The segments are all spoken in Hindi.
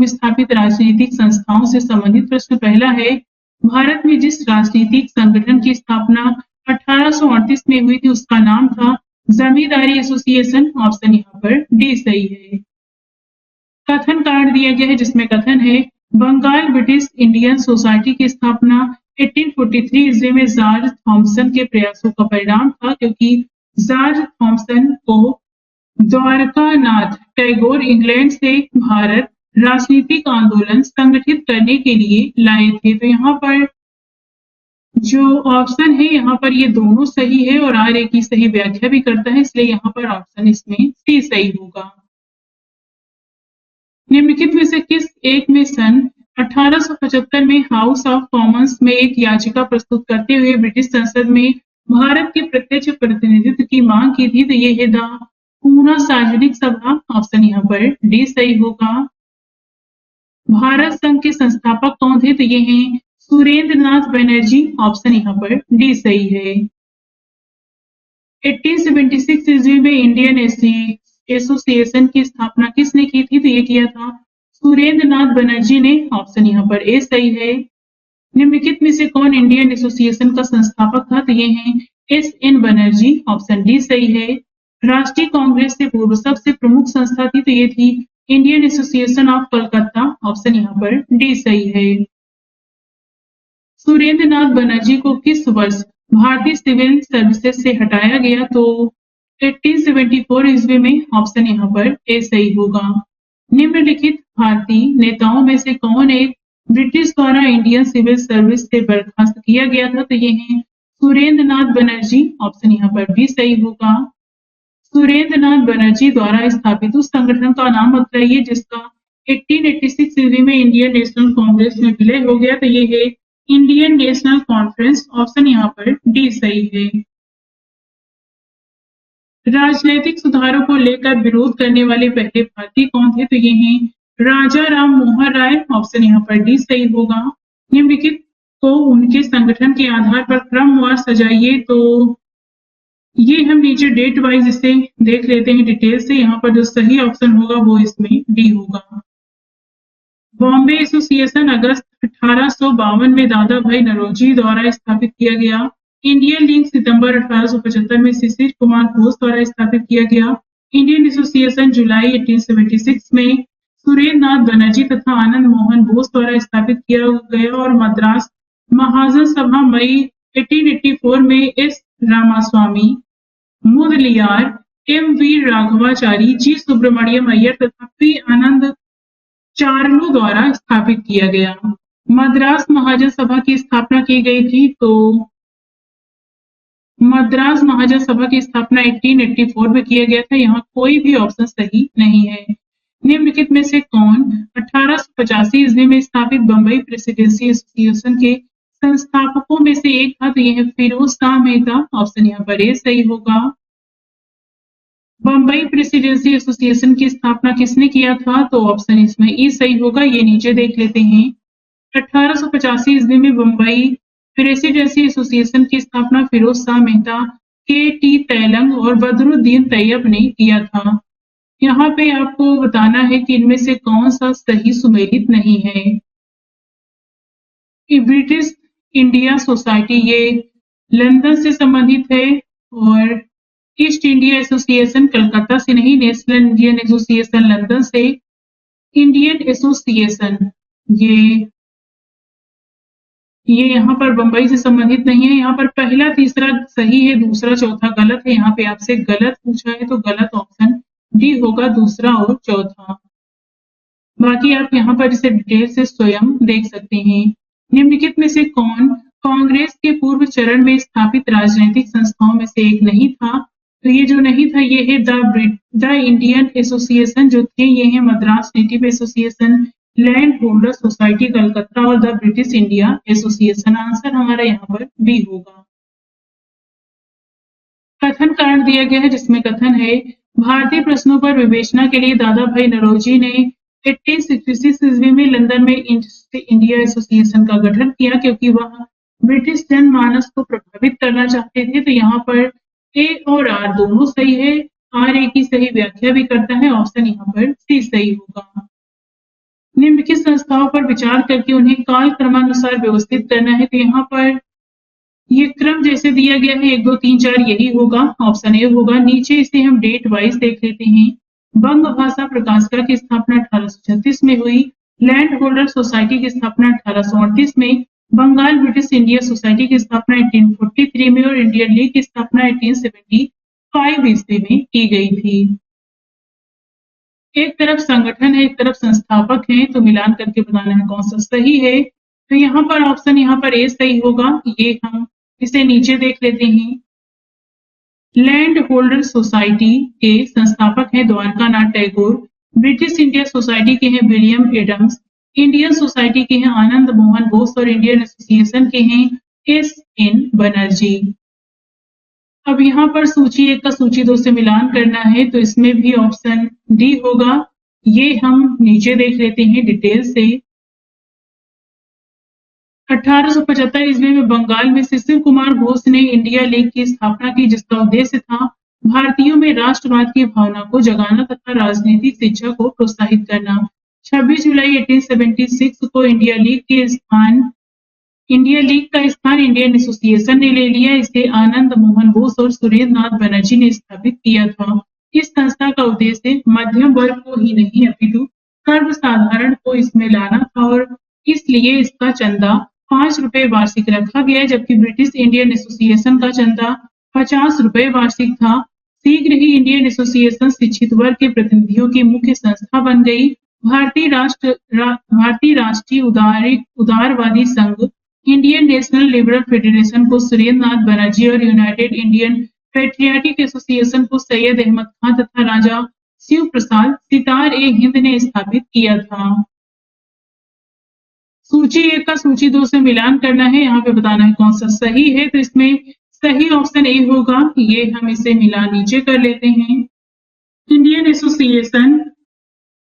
पूर्व स्थापित राजनीतिक संस्थाओं से संबंधित प्रश्न पहला है, भारत में जिस राजनीतिक संगठन की स्थापना 1838 में हुई थी उसका नाम था जमींदारी एसोसिएशन। ऑप्शन यहाँ पर डी सही है। कथन कार्ड दिया गया है जिसमें कथन है, बंगाल ब्रिटिश इंडियन सोसाइटी की स्थापना 1843 ईस्वी में जॉर्ज थॉमसन के प्रयासों का परिणाम था, क्योंकि जॉर्ज थॉमसन को द्वारकानाथ टैगोर इंग्लैंड से भारत राजनीतिक आंदोलन संगठित करने के लिए लाए थे। तो यहाँ पर जो ऑप्शन है यहाँ पर ये दोनों सही है और आर ए की सही व्याख्या भी करता है, इसलिए यहाँ पर ऑप्शन इसमें सी सही होगा। निम्नलिखित में से किस एक में सन 1875 में हाउस ऑफ कॉमन्स में एक याचिका प्रस्तुत करते हुए ब्रिटिश संसद में भारत के प्रत्यक्ष प्रतिनिधित्व की मांग की थी? तो ये है द पूना सार्वजनिक सभा। ऑप्शन यहाँ पर डी सही होगा। भारत संघ के संस्थापक कौन थे? तो ये हैं सुरेंद्र नाथ बनर्जी। ऑप्शन यहाँ पर डी सही है। 1876 ईस्वी में इंडियन एसोसिएशन की स्थापना किसने की थी? तो ये किया था सुरेंद्र नाथ बनर्जी ने। ऑप्शन यहाँ पर ए सही है। निम्नलिखित में से कौन इंडियन एसोसिएशन का संस्थापक था? तो ये हैं S N Banerjee. Option D सही है। राष्ट्रीय कांग्रेस से पूर्व सबसे प्रमुख संस्था थी? तो ये थी Indian association of Calcutta. Option यहाँ पर डी सही है। सुरेंद्र नाथ बनर्जी को किस वर्ष भारतीय सिविल सर्विसेज से हटाया गया? तो 1874 ईस्वी में। ऑप्शन यहाँ पर ए सही होगा। निम्नलिखित भारतीय नेताओं में से कौन एक ब्रिटिश द्वारा इंडियन सिविल सर्विस से बर्खास्त किया गया था? तो ये हैं सुरेंद्र नाथ बनर्जी। ऑप्शन यहाँ पर भी सही होगा। सुरेंद्र नाथ बनर्जी द्वारा स्थापित उस संगठन का नाम बताइए जिसका 1886 ईस्वी में इंडियन नेशनल कांग्रेस में विलय हो गया। तो ये है इंडियन नेशनल कॉन्फ्रेंस। ऑप्शन यहाँ पर डी सही है। राजनीतिक सुधारों को लेकर विरोध करने वाले पहले भारतीय कौन थे? तो ये हैं राजा राम मोहन राय। ऑप्शन यहाँ पर डी सही होगा। निम्नलिखित को उनके संगठन के आधार पर क्रमवार सजाइए। तो ये हम नीचे डेट वाइज इसे देख लेते हैं डिटेल से। यहाँ पर जो सही ऑप्शन होगा वो इसमें डी होगा। बॉम्बे एसोसिएशन अगस्त 1852 में दादा भाई नौरोजी द्वारा स्थापित किया गया। इंडियन लीग सितंबर 1875 में शिशिर कुमार घोष द्वारा स्थापित किया गया। इंडियन एसोसिएशन जुलाई 1876 में सुरेंद्र नाथ बनर्जी तथा आनंद मोहन बोस द्वारा स्थापित किया गया और मद्रास महाजन सभा मई 1884 में S Ramaswami, Mudaliar, M V Raghavachari, G Subramaniam Iyer तथा पी आनंद चार्लू द्वारा स्थापित किया गया। मद्रास महाजन सभा की स्थापना की गई थी। तो मद्रास महाजन सभा की स्थापना 1884 में किया गया था। यहाँ कोई भी ऑप्शन सही नहीं है। निम्नलिखित में से कौन 1885 ईस्वी में स्थापित बंबई प्रेसिडेंसी एसोसिएशन के संस्थापकों में से एक था? तो यह फिरोज शाह मेहता। ऑप्शन यहाँ पर ए सही होगा। बंबई प्रेसिडेंसी एसोसिएशन की स्थापना किसने किया था? तो ऑप्शन इसमें ई सही होगा। ये नीचे देख लेते हैं। 1885 ईस्वी में बंबई प्रेसिडेंसी एसोसिएशन की स्थापना फिरोज शाह मेहता, के टी तैलंग और बदरुद्दीन तैयब ने किया था। यहाँ पे आपको बताना है कि इनमें से कौन सा सही सुमेलित नहीं है। ब्रिटिश इंडिया सोसाइटी ये लंदन से संबंधित है और ईस्ट इंडिया एसोसिएशन कलकत्ता से नहीं, नेशनल इंडियन एसोसिएशन लंदन से। इंडियन एसोसिएशन ये यहाँ पर बंबई से संबंधित नहीं है। यहाँ पर पहला तीसरा सही है, दूसरा चौथा गलत है। यहाँ पे आपसे गलत पूछा है तो गलत ऑप्शन डी होगा, दूसरा और चौथा। बाकी आप यहाँ पर इसे डिटेल से स्वयं देख सकते हैं। निम्नलिखित में से कौन कांग्रेस के पूर्व चरण में स्थापित राजनीतिक संस्थाओं में से एक नहीं था? तो ये जो नहीं था ये है द इंडियन एसोसिएशन जो थे ये है Madras native association, land holder society Calcutta और the British India association. Answer हमारा यहाँ पर बी होगा। कथन कार्ड दिया गया है जिसमें कथन है भारतीय प्रश्नों पर विवेचना के लिए दादा भाई नौरोजी ने 1866 ईस्वी में लंदन में इंडिया एसोसिएशन का गठन किया क्योंकि वह ब्रिटिश जनमानस को प्रभावित करना चाहते थे। तो यहाँ पर ए और आर दोनों सही है। आर ए की सही व्याख्या भी करता है। ऑप्शन यहाँ पर सी सही होगा। निम्न संस्थाओं पर विचार करके उन्हें कालक्रमानुसार व्यवस्थित करना है। तो यहाँ पर ये क्रम जैसे दिया गया है 1, 2, 3, 4 यही होगा, ऑप्शन ए होगा। नीचे इसे हम डेट वाइज देख लेते हैं। बंग भाषा प्रकाशिका की स्थापना 1836 में हुई। लैंड होल्डर सोसाइटी की स्थापना 1838 में। बंगाल ब्रिटिश इंडिया सोसाइटी की स्थापना 1843 में और इंडियन लीग की स्थापना 1875 ईस्वी में की गई थी। एक तरफ संगठन है, एक तरफ संस्थापक है, तो मिलान करके बताना है कौन सा सही है। तो यहाँ पर ऑप्शन यहाँ पर ए सही होगा। ये हम इसे नीचे देख लेते हैं। लैंड होल्डर सोसाइटी के संस्थापक हैं Dwarkanath Tagore. British India society के हैं विलियम एडम्स। इंडियन सोसाइटी के हैं आनंद मोहन बोस और इंडियन एसोसिएशन के हैं एस.एन. बनर्जी। अब यहाँ पर सूची 1 का सूची 2 से मिलान करना है, तो इसमें भी ऑप्शन डी होगा। ये हम नीचे देख लेते हैं डिटेल से। 1875 ईस्वी में बंगाल में शिशिर कुमार घोष ने इंडिया लीग की स्थापना की, जिसका उद्देश्य था भारतीयों में राष्ट्रवाद की भावना को जगाना तथा राजनीतिक शिक्षा को प्रोत्साहित करना। 26 जुलाई 1876 को इंडिया लीग का स्थान इंडियन एसोसिएशन ने ले लिया। इसे आनंद मोहन बोस और सुरेंद्र नाथ बनर्जी ने स्थापित किया था। इस संस्था का उद्देश्य मध्यम वर्ग को ही नहीं अपितु सर्वसाधारण को इसमें लाना था और इसलिए इसका चंदा 5 रुपए वार्षिक रखा गया, जबकि ब्रिटिश इंडियन एसोसिएशन का चंदा 50 रुपए वार्षिक था। शीघ्र ही इंडियन एसोसिएशन शिक्षित वर्ग के प्रतिनिधियों की मुख्य संस्था बन गई। भारतीय राष्ट्रीय उदारवादी संघ, इंडियन नेशनल लिबरल फेडरेशन को सुरेंद्र नाथ बनर्जी और यूनाइटेड इंडियन पैट्रियाटिक एसोसिएशन को सैयद अहमद खान तथा राजा शिव प्रसाद सितार-ए-हिंद ने स्थापित किया था। सूची 1 का सूची 2 से मिलान करना है। यहाँ पे बताना है कौन सा सही है, तो इसमें सही ऑप्शन ए होगा। ये हम इसे मिलान नीचे कर लेते हैं। इंडियन एसोसिएशन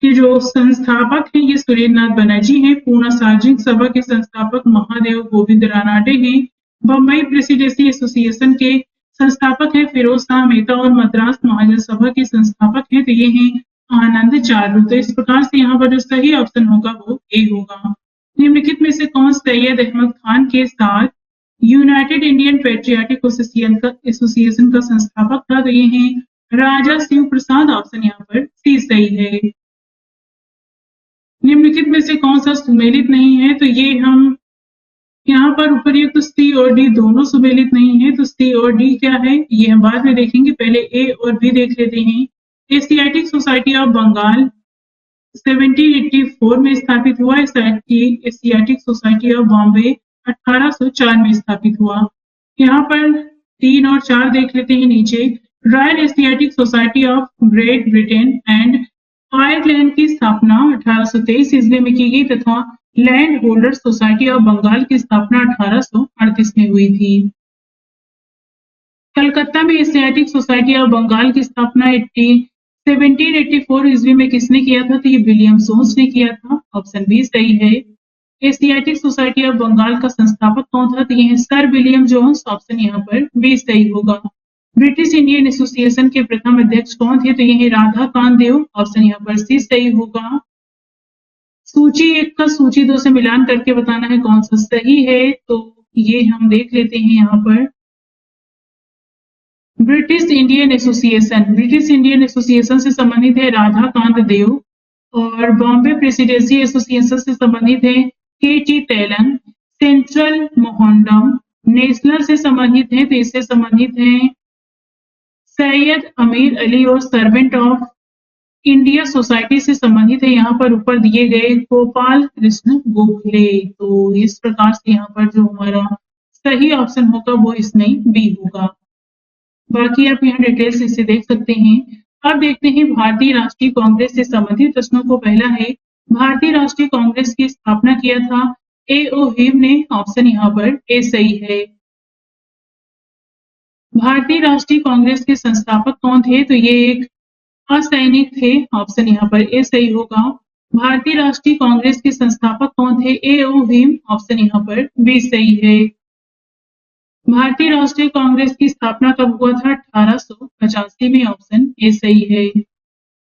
के जो संस्थापक हैं ये सुरेंद्र नाथ बनर्जी हैं। पूर्णा सार्वजनिक सभा के संस्थापक महादेव गोविंद रानाडे हैं। बम्बई प्रेसिडेंसी एसोसिएशन के संस्थापक हैं फिरोज शाह मेहता और मद्रास महाजन सभा के संस्थापक हैं, तो ये हैं आनंद चारू। तो इस प्रकार से यहाँ पर जो सही ऑप्शन होगा वो ए होगा। निम्नलिखित में से कौन सैयद अहमद खान के साथ यूनाइटेड इंडियन पैट्रियाटिक एसोसिएशन का संस्थापक था, तो ये हैं राजा शिव प्रसाद। ऑप्शन यहाँ पर सी सही है। निम्नलिखित में से कौन सा सुमेलित नहीं है, तो ये हम यहाँ पर उपर्युक्त सी और डी दोनों सुमेलित नहीं है, तो सी और डी क्या है ये हम बाद में देखेंगे। पहले ए और बी देख लेते हैं। एशियाटिक सोसाइटी ऑफ बंगाल 1784 में स्थापित हुआ। एशियाटिक सोसाइटी ऑफ बॉम्बे 1804 में स्थापित हुआ। यहाँ पर 3 और 4 देख लेते हैं नीचे। Royal Asiatic Society of Great Britain and Ireland की स्थापना 1823 ईस्वी में की गई तथा land holder society of Bengal की स्थापना 1838 में हुई थी। कलकत्ता में एशियाटिक सोसाइटी ऑफ बंगाल की स्थापना 1784 ईस्वी में किसने किया था, तो ये विलियम जोन्स ने किया था। ऑप्शन बी सही है। एशियाटिक सोसाइटी ऑफ बंगाल का संस्थापक कौन था, तो ये है सर विलियम जोन्स। ऑप्शन यहाँ पर बी सही होगा। ब्रिटिश इंडियन एसोसिएशन के प्रथम अध्यक्ष कौन थे, तो ये है राधा कामदेव। ऑप्शन यहाँ पर सी सही होगा। सूची 1 का सूची 2 से मिलान करके बताना है कौन सा सही है, तो ये हम देख लेते हैं। यहाँ पर ब्रिटिश इंडियन एसोसिएशन से संबंधित है राधा कांत देव और बॉम्बे प्रेसिडेंसी एसोसिएशन से संबंधित है के.टी. तेलंग। सेंट्रल मोहनडम नेशनल से संबंधित है, तो इससे संबंधित है सैयद अमीर अली और सर्वेंट ऑफ इंडिया सोसाइटी से संबंधित है यहाँ पर ऊपर दिए गए गोपाल कृष्ण गोखले। तो इस प्रकार से यहाँ पर जो हमारा सही ऑप्शन होगा वो इसमें बी होगा। बाकी आप यहाँ डिटेल्स इससे देख सकते हैं। अब देखते हैं भारतीय राष्ट्रीय कांग्रेस से संबंधित प्रश्नों को। पहला है भारतीय राष्ट्रीय कांग्रेस की स्थापना किया था ए.ओ. हिम ने। ऑप्शन यहाँ पर ए सही है। भारतीय राष्ट्रीय कांग्रेस के संस्थापक कौन थे, तो ये एक असैनिक थे। ऑप्शन यहाँ पर ए सही होगा। भारतीय राष्ट्रीय कांग्रेस के संस्थापक कौन थे, ए.ओ. हिम। ऑप्शन यहाँ पर बी सही है। भारतीय राष्ट्रीय कांग्रेस की स्थापना कब हुआ था, 1885 में। ऑप्शन ए सही है।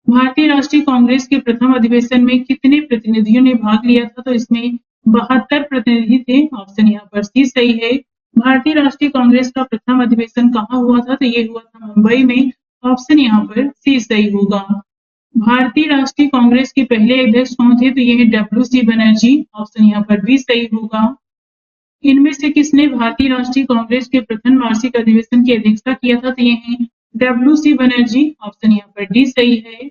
भारतीय राष्ट्रीय कांग्रेस के प्रथम अधिवेशन में कितने प्रतिनिधियों ने भाग लिया था? तो इसमें 72 प्रतिनिधि थे। ऑप्शन यहाँ पर सी सही है। भारतीय राष्ट्रीय कांग्रेस का प्रथम अधिवेशन कहाँ हुआ था? तो ये हुआ था मुंबई में। ऑप्शन यहाँ पर सी सही होगा। भारतीय राष्ट्रीय कांग्रेस के पहले अध्यक्ष कौन थे? तो ये है डब्ल्यू.सी. बनर्जी। ऑप्शन यहाँ पर भी सही होगा। इनमें से किसने भारतीय राष्ट्रीय कांग्रेस के प्रथम वार्षिक अधिवेशन की अध्यक्षता किया था? तो ये है डब्ल्यू.सी. बनर्जी। ऑप्शन यहाँ पर डी सही है।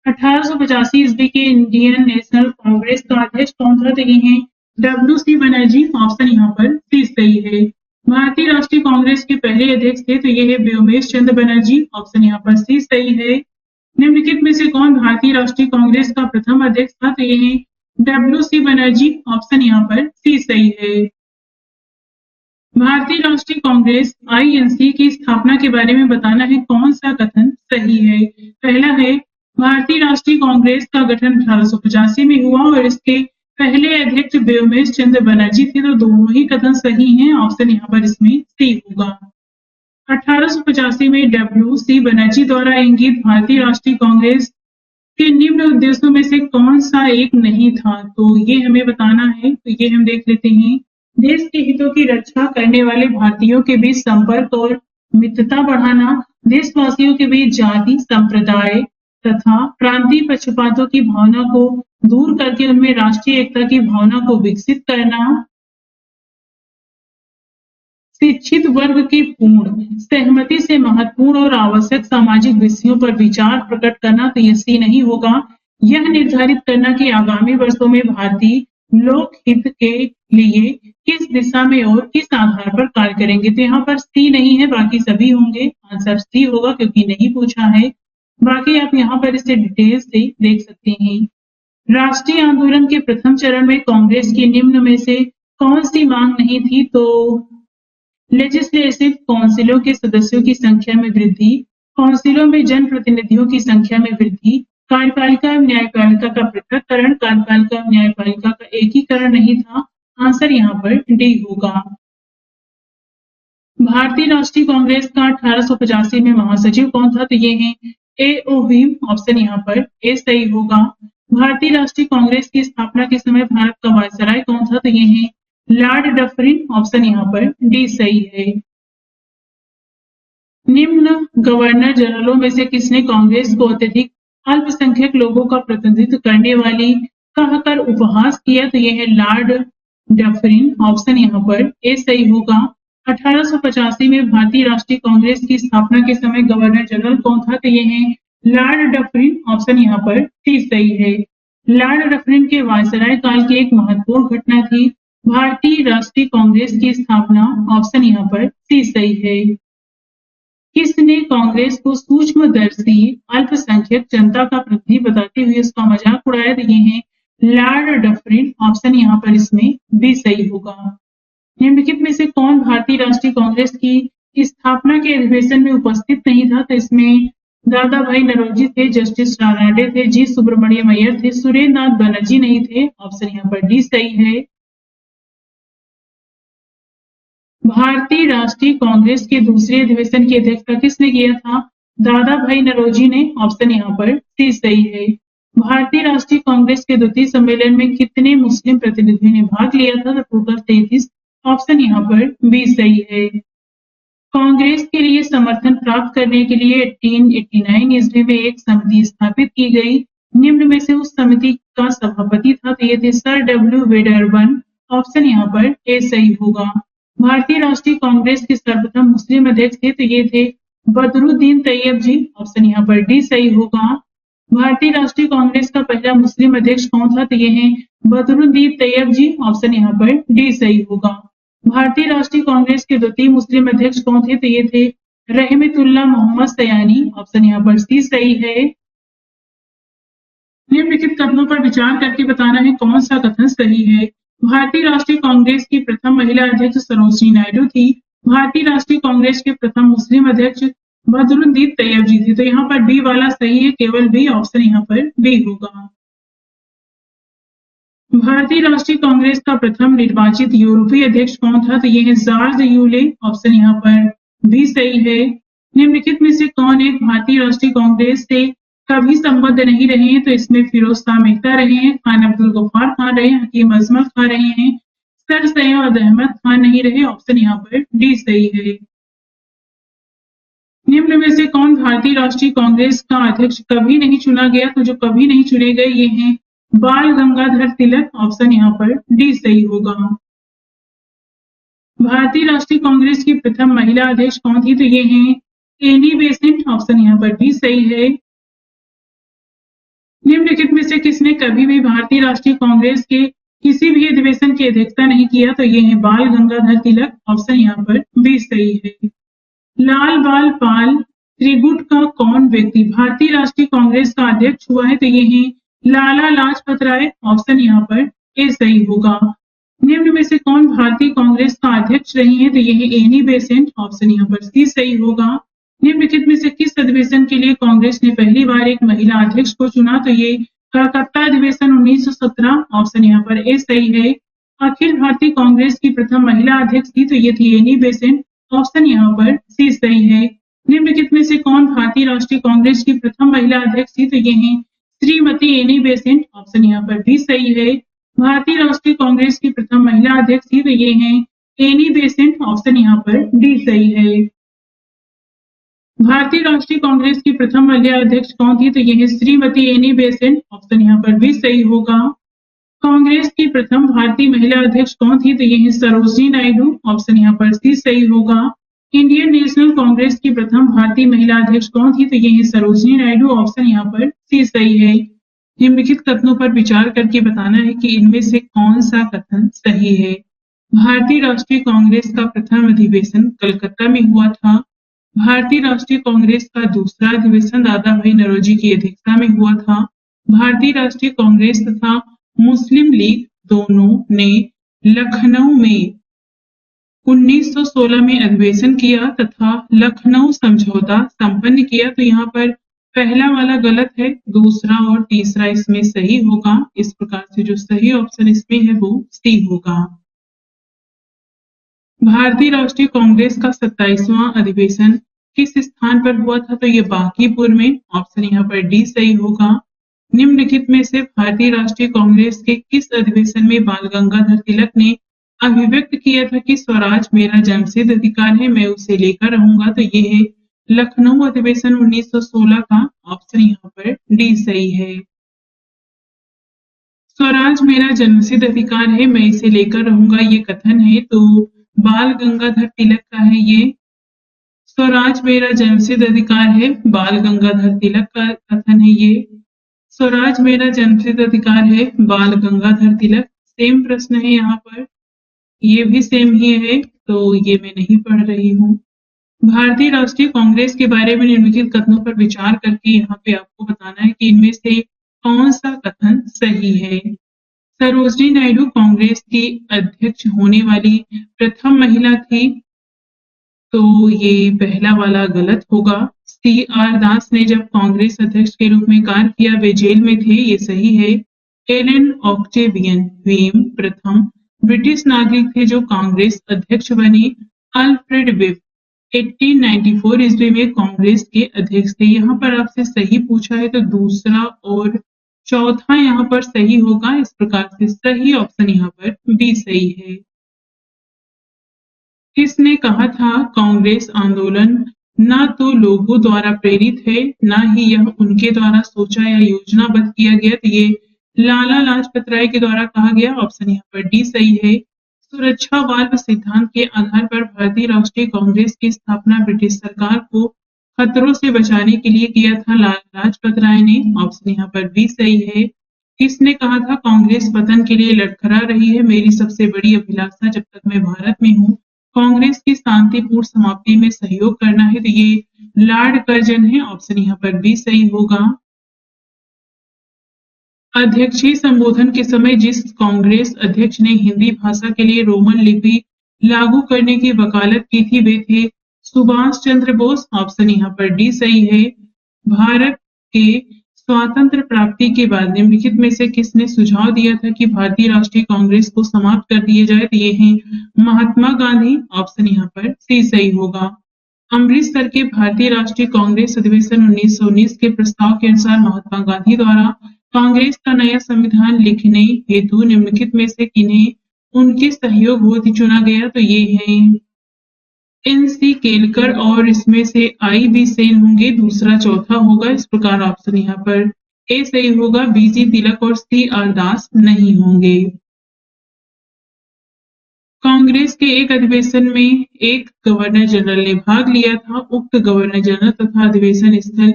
1885 ईस्वी के इंडियन नेशनल कांग्रेस का अध्यक्ष कौन था? तो ये है डब्ल्यू.सी. बनर्जी। ऑप्शन यहाँ पर सी सही है। भारतीय राष्ट्रीय कांग्रेस के पहले अध्यक्ष थे तो ये है व्योमेश चंद्र बनर्जी। ऑप्शन यहाँ पर सी सही है। निम्नलिखित में से कौन भारतीय राष्ट्रीय कांग्रेस का प्रथम अध्यक्ष था? तो ये है डब्ल्यू.सी. बनर्जी। ऑप्शन यहाँ पर सी सही है। भारतीय राष्ट्रीय कांग्रेस आईएनसी की स्थापना के बारे में बताना है कौन सा कथन सही है? पहला है भारतीय राष्ट्रीय कांग्रेस का गठन 1885 में हुआ और इसके पहले अध्यक्ष व्योमेश चंद्र बनर्जी थे। तो दोनों ही कथन सही हैं। ऑप्शन यहाँ पर इसमें सी होगा। 1885 में डब्ल्यू.सी. बनर्जी द्वारा इंगित भारतीय राष्ट्रीय कांग्रेस के निम्न उद्देश्यों में से कौन सा एक नहीं था? तो ये हमें बताना है। तो ये हम देख लेते हैं। देश के हितों की रक्षा करने वाले भारतीयों के बीच संपर्क और मित्रता बढ़ाना, देशवासियों के बीच जाति, संप्रदाय तथा प्रांतीय पक्षपातों की भावना को दूर करके उनमें राष्ट्रीय एकता की भावना को विकसित करना, शिक्षित वर्ग की पूर्ण सहमति से महत्वपूर्ण और आवश्यक सामाजिक विषयों पर विचार प्रकट करना। तो ये सी नहीं होगा। यह निर्धारित करना कि आगामी वर्षों में भारतीय लोक हित के लिए किस दिशा में और किस आधार पर कार्य करेंगे। तो यहाँ पर सी नहीं है, बाकी सभी होंगे। आंसर सी होगा क्योंकि नहीं पूछा है। बाकी आप यहाँ पर इसे डिटेल से देख सकते हैं। राष्ट्रीय आंदोलन के प्रथम चरण में कांग्रेस की निम्न में से कौन सी मांग नहीं थी? तो लेजिस्लेटिव काउंसिलों के सदस्यों की संख्या में वृद्धि, काउंसिलों में जनप्रतिनिधियों की संख्या में वृद्धि, कार्यपालिका एवं न्यायपालिका का पृथककरण, कार्यपालिका एवं न्यायपालिका का एकीकरण नहीं था। आंसर यहाँ पर डी होगा। भारतीय राष्ट्रीय कांग्रेस का 1885 में महासचिव कौन था? तो ये है ए.ओ. हीम। ऑप्शन यहाँ पर ए सही होगा। भारतीय राष्ट्रीय कांग्रेस की स्थापना के समय भारत का वायसराय कौन था? तो ये है लॉर्ड डफरिन। ऑप्शन यहाँ पर डी सही है। निम्न गवर्नर जनरलों में से किसने कांग्रेस को अत्यधिक अल्पसंख्यक लोगों का प्रतिनिधित्व करने वाली कहकर उपहास किया? तो यह है लॉर्ड डफरिन। ऑप्शन यहाँ पर ए सही होगा। 1885 में भारतीय राष्ट्रीय कांग्रेस की स्थापना के समय गवर्नर जनरल कौन था? तो ये है लॉर्ड डफरिन। ऑप्शन यहाँ पर सी सही है। लॉर्ड डफरिन के वायसराय काल की एक महत्वपूर्ण घटना थी भारतीय राष्ट्रीय कांग्रेस की स्थापना। ऑप्शन यहाँ पर सी सही है। किसने कांग्रेस को सूक्ष्मदर्शी अल्पसंख्यक जनता का प्रतिनिधि बताते हुए उसका मजाक उड़ाया? तो ये है लॉर्ड डफरिन। ऑप्शन यहाँ पर इसमें बी सही होगा। निम्नलिखित में से कौन भारतीय राष्ट्रीय कांग्रेस की स्थापना के अधिवेशन में उपस्थित नहीं था? तो इसमें दादा भाई नौरोजी थे, जस्टिस रानाडे थे, जी सुब्रमण्यम अय्यर थे, सुरेंद्र नाथ बनर्जी नहीं थे। ऑप्शन यहाँ पर डी सही है। भारतीय राष्ट्रीय कांग्रेस के दूसरे अधिवेशन की अध्यक्षता किसने किया था? दादा भाई नौरोजी ने। ऑप्शन यहाँ पर सी सही है। भारतीय राष्ट्रीय कांग्रेस के द्वितीय सम्मेलन में कितने मुस्लिम प्रतिनिधियों ने भाग लिया था? तो टोटल 33। ऑप्शन यहाँ पर बी सही है। कांग्रेस के लिए समर्थन प्राप्त करने के लिए 1889 ईस्वी में एक समिति स्थापित की गई। निम्न में से उस समिति का सभापति था? तो ये थे सर डब्ल्यू वेडरबर्न। ऑप्शन यहाँ पर ए सही होगा। भारतीय राष्ट्रीय कांग्रेस के सर्वप्रथम मुस्लिम अध्यक्ष थे? तो ये थे बदरुद्दीन तैयब जी। ऑप्शन यहाँ पर डी सही होगा। भारतीय राष्ट्रीय कांग्रेस का पहला मुस्लिम अध्यक्ष कौन था? तो ये है बदरुद्दीन तैयब जी। ऑप्शन यहाँ पर डी सही होगा। भारतीय राष्ट्रीय कांग्रेस के द्वितीय मुस्लिम अध्यक्ष कौन थे? तो ये थे रहमतुल्लाह मोहम्मद सयानी। ऑप्शन यहाँ पर सी सही है। निम्नलिखित कथनों पर विचार करके बताना है कौन सा कथन सही है। भारतीय राष्ट्रीय कांग्रेस की प्रथम महिला अध्यक्ष सरोजिनी नायडू थी। भारतीय राष्ट्रीय कांग्रेस के प्रथम मुस्लिम अध्यक्ष बदरुद्दीन तैयब जी थे। तो यहाँ पर बी वाला सही है, केवल बी। ऑप्शन यहाँ पर बी होगा। भारतीय राष्ट्रीय कांग्रेस का प्रथम निर्वाचित यूरोपीय अध्यक्ष कौन था? तो ये है जॉर्ज यूले। ऑप्शन यहाँ पर बी सही है। निम्नलिखित में से कौन एक भारतीय राष्ट्रीय कांग्रेस से कभी संबद्ध नहीं रहे हैं, तो इसमें फिरोज शाह मेहता रहे हैं, खान अब्दुल गफ्फार खान रहे हैं, हकीम अजमल खान रहे हैं, सर सैयद अहमद खान नहीं रहे। ऑप्शन यहाँ पर डी सही है। निम्न में से कौन भारतीय राष्ट्रीय कांग्रेस का अध्यक्ष कभी नहीं चुना गया? तो जो कभी नहीं चुने गए ये हैं बाल गंगाधर तिलक। ऑप्शन यहाँ पर डी सही होगा। भारतीय राष्ट्रीय कांग्रेस की प्रथम महिला अध्यक्ष कौन थी? तो ये हैं एनी बेसेंट। ऑप्शन यहाँ पर डी सही है। निम्नलिखित में से किसने कभी भी भारतीय राष्ट्रीय कांग्रेस के किसी भी अधिवेशन की अध्यक्षता नहीं किया? तो ये है बाल गंगाधर तिलक। ऑप्शन यहाँ पर बी सही है। लाल बाल पाल त्रिगुट का कौन व्यक्ति भारतीय राष्ट्रीय कांग्रेस का अध्यक्ष हुआ है? तो ये है लाला लाजपत राय। ऑप्शन यहाँ पर ए सही होगा। निम्न में से कौन भारतीय कांग्रेस का अध्यक्ष रही है? तो ये है एनी बेसेंट। ऑप्शन यहाँ पर सी सही होगा। निम्नलिखित में से किस अधिवेशन के लिए कांग्रेस ने पहली बार एक महिला अध्यक्ष को चुना? तो ये कलकत्ता अधिवेशन 1917। ऑप्शन यहाँ पर ए सही है। अखिल भारतीय कांग्रेस की प्रथम महिला अध्यक्ष थी, तो ये थी एनी बेसेंट। ऑप्शन यहाँ पर सी सही है। निम्नलिखित में से कौन भारतीय राष्ट्रीय कांग्रेस की प्रथम महिला अध्यक्ष थी? तो ये है श्रीमती एनी बेसेंट। ऑप्शन यहाँ पर भी सही है। भारतीय राष्ट्रीय कांग्रेस की प्रथम महिला अध्यक्ष थी, तो ये है एनी बेसेंट। ऑप्शन यहाँ पर डी सही है। भारतीय राष्ट्रीय कांग्रेस की प्रथम महिला अध्यक्ष कौन थी? तो ये है श्रीमती एनी बेसेंट। ऑप्शन यहाँ पर भी सही होगा। कांग्रेस की प्रथम भारतीय महिला अध्यक्ष कौन थी? तो ये है सरोजिनी नायडू। ऑप्शन यहाँ पर सी सही होगा। इंडियन नेशनल कांग्रेस की प्रथम भारतीय महिला अध्यक्ष कौन थी? तो ये है सरोजिनी नायडू। ऑप्शन यहाँ पर सी सही है। निम्नलिखित कथनों पर विचार करके बताना है कि इनमें से कौन सा कथन सही है। भारतीय राष्ट्रीय कांग्रेस का प्रथम अधिवेशन कलकत्ता में हुआ था। भारतीय राष्ट्रीय कांग्रेस का दूसरा अधिवेशन दादा भाई नौरोजी की अध्यक्षता में हुआ था। भारतीय राष्ट्रीय कांग्रेस तथा मुस्लिम लीग दोनों ने लखनऊ में 1916 में अधिवेशन किया तथा लखनऊ समझौता संपन्न किया। तो यहाँ पर पहला वाला गलत है, दूसरा और तीसरा इसमें सही होगा। इस प्रकार से जो सही ऑप्शन इसमें है वो सी होगा। भारतीय राष्ट्रीय कांग्रेस का 27वां अधिवेशन किस स्थान पर हुआ था? तो ये बांकीपुर में। ऑप्शन यहाँ पर डी सही होगा। निम्नलिखित में से भारतीय राष्ट्रीय कांग्रेस के किस अधिवेशन में बाल गंगाधर तिलक ने अभिव्यक्त किया था कि स्वराज मेरा जन्मसिद्ध अधिकार है, मैं उसे लेकर रहूंगा? तो ये है लखनऊ अधिवेशन 1916 का। ऑप्शन यहाँ पर डी सही है। स्वराज मेरा जन्मसिद्ध अधिकार है, मैं इसे लेकर रहूंगा, ये कथन है तो बाल गंगाधर तिलक का है ये। स्वराज मेरा जन्मसिद्ध अधिकार है, बाल गंगाधर तिलक का कथन है ये। स्वराज मेरा जन्मसिद्ध अधिकार है, बाल गंगाधर तिलक। सेम प्रश्न है यहाँ पर, ये भी सेम ही है, तो ये मैं नहीं पढ़ रही हूँ। भारतीय राष्ट्रीय कांग्रेस के बारे में निम्नलिखित कथनों पर विचार करके यहाँ पे आपको बताना है कि इनमें से कौन सा कथन सही है। सरोजिनी नायडू कांग्रेस की अध्यक्ष होने वाली प्रथम महिला थी, तो ये पहला वाला गलत होगा। C.R. दास ने जब कांग्रेस अध्यक्ष के रूप में कार्य किया वे जेल में थे, ये सही है। एलन ऑक्टेवियन वेम प्रथम ब्रिटिश नागरिक थे जो कांग्रेस अध्यक्ष बने। अल्फ्रेड वेब 1894 ईस्वी में कांग्रेस के अध्यक्ष थे। यहाँ पर आपसे सही पूछा है तो दूसरा और चौथा यहाँ पर सही होगा। इस प्रकार से सही ऑप्शन यहाँ पर बी सही है। किसने कहा था कांग्रेस आंदोलन न तो लोगों द्वारा प्रेरित है न ही यह उनके द्वारा सोचा या योजनाबद्ध किया गया? तो ये लाला लाजपत राय के द्वारा कहा गया। ऑप्शन यहाँ पर डी सही है। सुरक्षा वाल्व सिद्धांत के आधार पर भारतीय राष्ट्रीय कांग्रेस की स्थापना ब्रिटिश सरकार को खतरों से बचाने के लिए किया था लाला लाजपत राय ने। ऑप्शन यहाँ पर बी सही है। किसने कहा था कांग्रेस पतन के लिए लड़खड़ा रही है, मेरी सबसे बड़ी अभिलाषा जब तक मैं भारत में हूँ कांग्रेस की शांतिपूर्ण समाप्ति में सहयोग करना है? तो ये लॉर्ड कर्जन है। ऑप्शन यहाँ पर बी सही होगा। अध्यक्षीय संबोधन के समय जिस कांग्रेस अध्यक्ष ने हिंदी भाषा के लिए रोमन लिपि लागू करने की वकालत की थी वे थे सुभाष चंद्र बोस। ऑप्शन यहाँ पर डी सही है। भारत के स्वातंत्र प्राप्ति के बाद निम्नलिखित में से किसने सुझाव दिया था कि भारतीय राष्ट्रीय कांग्रेस को समाप्त कर दिया जाए? तो ये है महात्मा गांधी। ऑप्शन यहाँ पर सी सही होगा। अमृतसर के भारतीय राष्ट्रीय कांग्रेस अधिवेशन 1919 के प्रस्ताव के अनुसार महात्मा गांधी द्वारा कांग्रेस का नया संविधान लिखने हेतु निम्नलिखित में से किन्हें उनके सहयोग हेतु चुना गया? तो ये है एन.सी. केलकर और इसमें से आई.बी. सेन होंगे, दूसरा चौथा होगा। इस प्रकार ऑप्शन यहाँ पर ए सही होगा। बी.जी. तिलक और सी.आर. दास नहीं होंगे। कांग्रेस के एक अधिवेशन में एक गवर्नर जनरल ने भाग लिया था। उक्त गवर्नर जनरल तथा अधिवेशन स्थल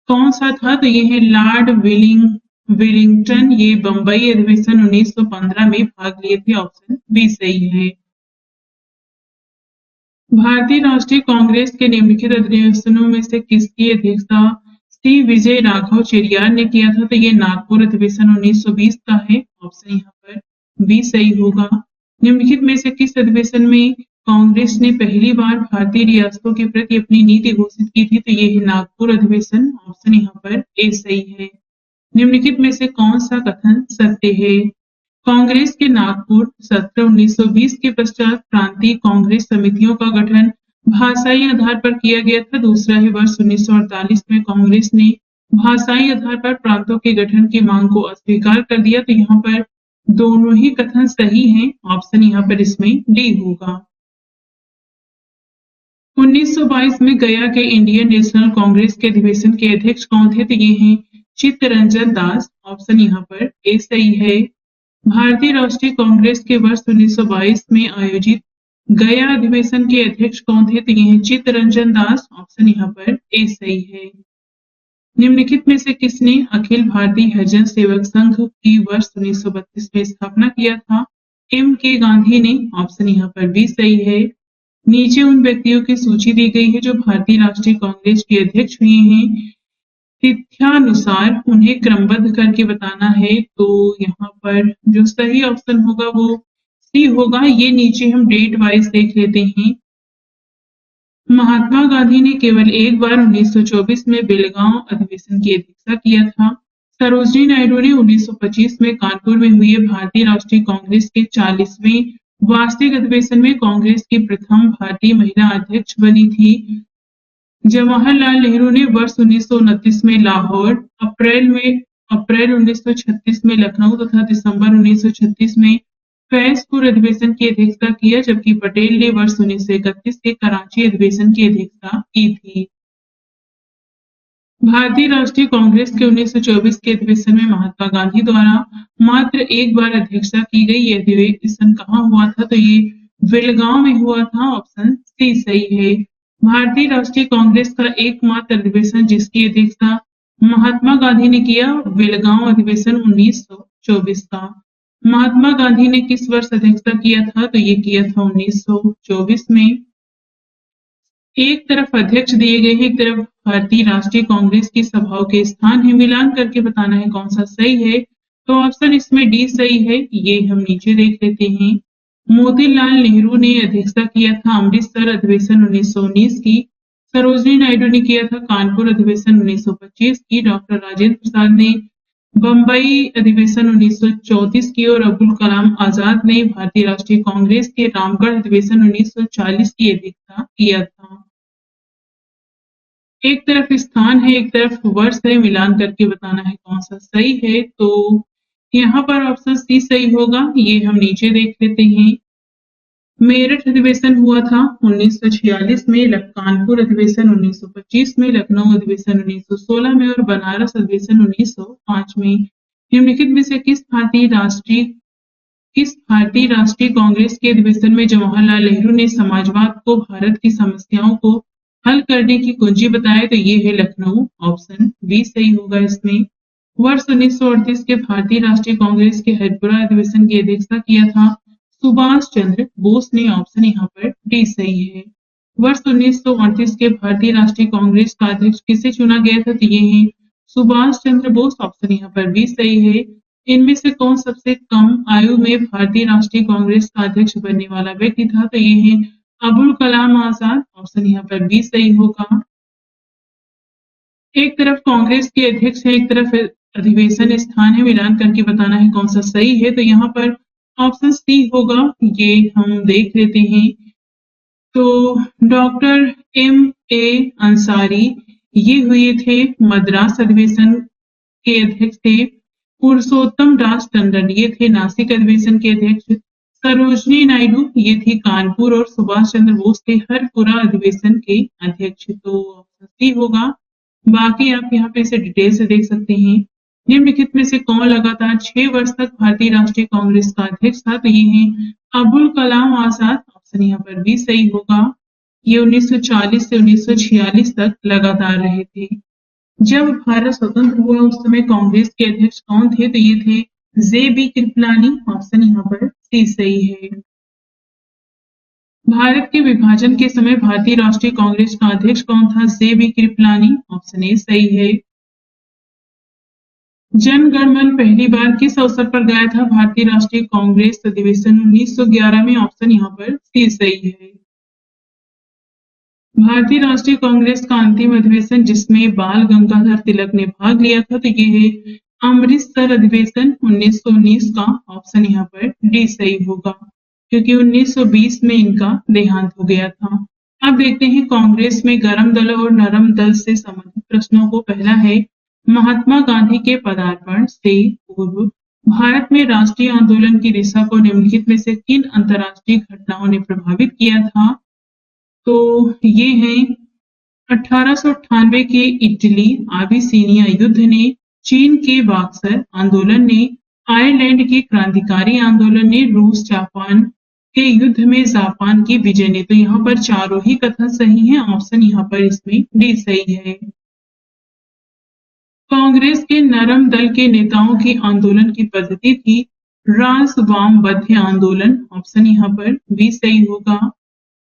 कौन सा था? तो ये है लॉर्ड वेलिंगटन। ये बंबई अधिवेशन 1915 में भाग लिए थे। ऑप्शन बी सही है। भारतीय राष्ट्रीय कांग्रेस के निम्नलिखित अधिवेशनों में से किसकी अध्यक्षता सी विजय राघव चेरियाल ने किया था? तो ये नागपुर अधिवेशन 1920 का है। ऑप्शन यहाँ पर बी सही होगा। निम्नलिखित में से किस अधिवेशन में कांग्रेस ने पहली बार भारतीय रियासतों के प्रति अपनी नीति घोषित की थी? तो ये है नागपुर अधिवेशन। ऑप्शन यहाँ पर ए सही है। निम्नलिखित में से कौन सा कथन सत्य है? कांग्रेस के नागपुर सत्र 1920 के पश्चात प्रांतीय कांग्रेस समितियों का गठन भाषाई आधार पर किया गया था। दूसरा है वर्ष 1948 में कांग्रेस ने भाषाई आधार पर प्रांतों के गठन की मांग को अस्वीकार कर दिया। तो यहाँ पर दोनों ही कथन सही हैं। ऑप्शन यहाँ पर इसमें डी होगा। 1922 में गया के इंडियन नेशनल कांग्रेस के अधिवेशन के अध्यक्ष कौन थे? तो ये हैं चित्तरंजन दास। ऑप्शन यहाँ पर ए सही है। भारतीय राष्ट्रीय कांग्रेस के वर्ष 1922 में आयोजित गया अधिवेशन के अध्यक्ष कौन थे? तो ये हैं चित्तरंजन दास। ऑप्शन यहाँ पर ए सही है। निम्नलिखित में से किसने अखिल भारतीय हरिजन सेवक संघ की वर्ष 1932 में स्थापना किया था? एम के गांधी ने। ऑप्शन यहाँ पर बी सही है। नीचे उन व्यक्तियों की सूची दी गई है जो भारतीय राष्ट्रीय कांग्रेस के अध्यक्ष हुए हैं। तिथ्यानुसार उन्हें क्रमबद्ध करके बताना है। तो यहाँ पर जो सही ऑप्शन होगा वो सी होगा। ये नीचे हम डेट वाइज देख लेते हैं। महात्मा गांधी ने केवल एक बार 1924 में बेलगांव अधिवेशन की अध्यक्षता किया था। सरोजिनी नायडू ने 1925 में कानपुर में हुए भारतीय राष्ट्रीय कांग्रेस के 40वें वार्षिक अधिवेशन में कांग्रेस की प्रथम भारतीय महिला अध्यक्ष बनी थी। जवाहरलाल नेहरू ने वर्ष 1929 में लाहौर, अप्रैल 1936 में लखनऊ तथा दिसंबर 1936 में फैजपुर अधिवेशन की अध्यक्षता किया, जबकि पटेल ने वर्ष 1931 के कराची अधिवेशन की अध्यक्षता की थी। भारतीय राष्ट्रीय कांग्रेस के 1924 के अधिवेशन में महात्मा गांधी द्वारा मात्र एक बार अध्यक्षता की गई। यह अधिवेशन कहाँ हुआ था? तो ये बेलगांव में हुआ था। ऑप्शन सी सही है। भारतीय राष्ट्रीय कांग्रेस का एकमात्र अधिवेशन जिसकी अध्यक्षता महात्मा गांधी ने किया, बेलगांव अधिवेशन 1924 का। महात्मा गांधी ने किस वर्ष अध्यक्षता किया था? तो ये किया था 1924 में। एक तरफ अध्यक्ष दिए गए हैं, एक तरफ भारतीय राष्ट्रीय कांग्रेस की सभाओं के स्थान है। मिलान करके बताना है कौन सा सही है। तो ऑप्शन इसमें डी सही है। ये हम नीचे देख लेते हैं। मोतीलाल नेहरू ने अध्यक्षता किया था अमृतसर अधिवेशन 1919 की। सरोजिनी नायडू ने किया था कानपुर अधिवेशन 1925 की। डॉक्टर राजेंद्र प्रसाद ने बंबई अधिवेशन 1934 की और अब्दुल कलाम आजाद ने भारतीय राष्ट्रीय कांग्रेस के रामगढ़ अधिवेशन 1940 की अध्यक्षता किया था। एक तरफ स्थान है, एक तरफ वर्ष है। मिलान करके बताना है कौन सा सही है। तो यहाँ पर ऑप्शन सी सही होगा। ये हम नीचे देख लेते हैं। मेरठ अधिवेशन हुआ था 1946 में, कानपुर अधिवेशन 1925 में, लखनऊ अधिवेशन 1916 में और बनारस अधिवेशन 1905 में। निम्नलिखित में से किस भारतीय राष्ट्रीय कांग्रेस के अधिवेशन में जवाहरलाल नेहरू ने समाजवाद को भारत की समस्याओं को हल करने की कुंजी बताया? तो ये है लखनऊ। ऑप्शन बी सही होगा इसमें। वर्ष 1938 के भारतीय राष्ट्रीय कांग्रेस के हरिपुरा अधिवेशन की अध्यक्षता किया था सुभाष चंद्र बोस ने। ऑप्शन यहाँ पर डी सही है। वर्ष 1938 के भारतीय राष्ट्रीय कांग्रेस का अध्यक्ष किसे चुना गया था? तो ये है सुभाष चंद्र बोस। ऑप्शन यहाँ पर बी सही है। इनमें से कौन सबसे कम आयु में भारतीय राष्ट्रीय कांग्रेस का अध्यक्ष बनने वाला व्यक्ति था? तो ये है अब्दुल कलाम आजाद। ऑप्शन यहाँ पर बी सही होगा। एक तरफ कांग्रेस के अध्यक्ष है, एक तरफ अधिवेशन स्थान है। मिलान करके बताना है कौन सा सही है। तो यहाँ पर ऑप्शन सी होगा। ये हम देख लेते हैं। तो डॉक्टर M.A. अंसारी ये हुए थे मद्रास अधिवेशन के अध्यक्ष थे। पुरुषोत्तम दास टंडन ये थे नासिक अधिवेशन के अध्यक्ष। सरोजनी नायडू ये थी कानपुर और सुभाष चंद्र बोस थे हरपुरा अधिवेशन के अध्यक्ष। तो ऑप्शन सी होगा। बाकी आप यहाँ पे इसे डिटेल से देख सकते हैं। निम्नलिखित में से कौन लगातार 6 वर्ष तक भारतीय राष्ट्रीय कांग्रेस का अध्यक्ष था? तो ये है अबुल कलाम आजाद। ऑप्शन यहाँ पर भी सही होगा। ये 1940 से 1946 तक लगातार रहे थे। जब भारत स्वतंत्र हुआ उस समय कांग्रेस के अध्यक्ष कौन थे? तो ये थे जे.बी. कृपलानी। ऑप्शन यहाँ पर सी सही है। भारत के विभाजन के समय भारतीय राष्ट्रीय कांग्रेस का अध्यक्ष कौन था? जे.बी. कृपलानी। ऑप्शन ए सही है। जन गण मन पहली बार किस अवसर पर गाया था? भारतीय राष्ट्रीय कांग्रेस अधिवेशन 1911 में। ऑप्शन यहाँ पर सी सही है। भारतीय राष्ट्रीय कांग्रेस का अंतिम अधिवेशन जिसमें बाल गंगाधर तिलक ने भाग लिया था तो ये है अमृतसर अधिवेशन 1919 का। ऑप्शन यहाँ पर डी सही होगा क्योंकि 1920 में इनका देहांत हो गया था। अब देखते हैं कांग्रेस में गर्म दल और नरम दल से संबंधित प्रश्नों को। पहला है महात्मा गांधी के पदार्पण से पूर्व भारत में राष्ट्रीय आंदोलन की दिशा को निम्नलिखित में से किन अंतर्राष्ट्रीय घटनाओं ने प्रभावित किया था? तो ये है 1898 के इटली आबिसिनिया युद्ध ने, चीन के बक्सर आंदोलन ने, आयरलैंड के क्रांतिकारी आंदोलन ने, रूस जापान के युद्ध में जापान की विजय ने। तो यहाँ पर चारों ही कथन सही हैं। ऑप्शन यहाँ पर इसमें डी सही है। कांग्रेस के नरम दल के नेताओं की आंदोलन की पद्धति थी रासवामबद्ध आंदोलन। ऑप्शन यहाँ पर बी सही होगा।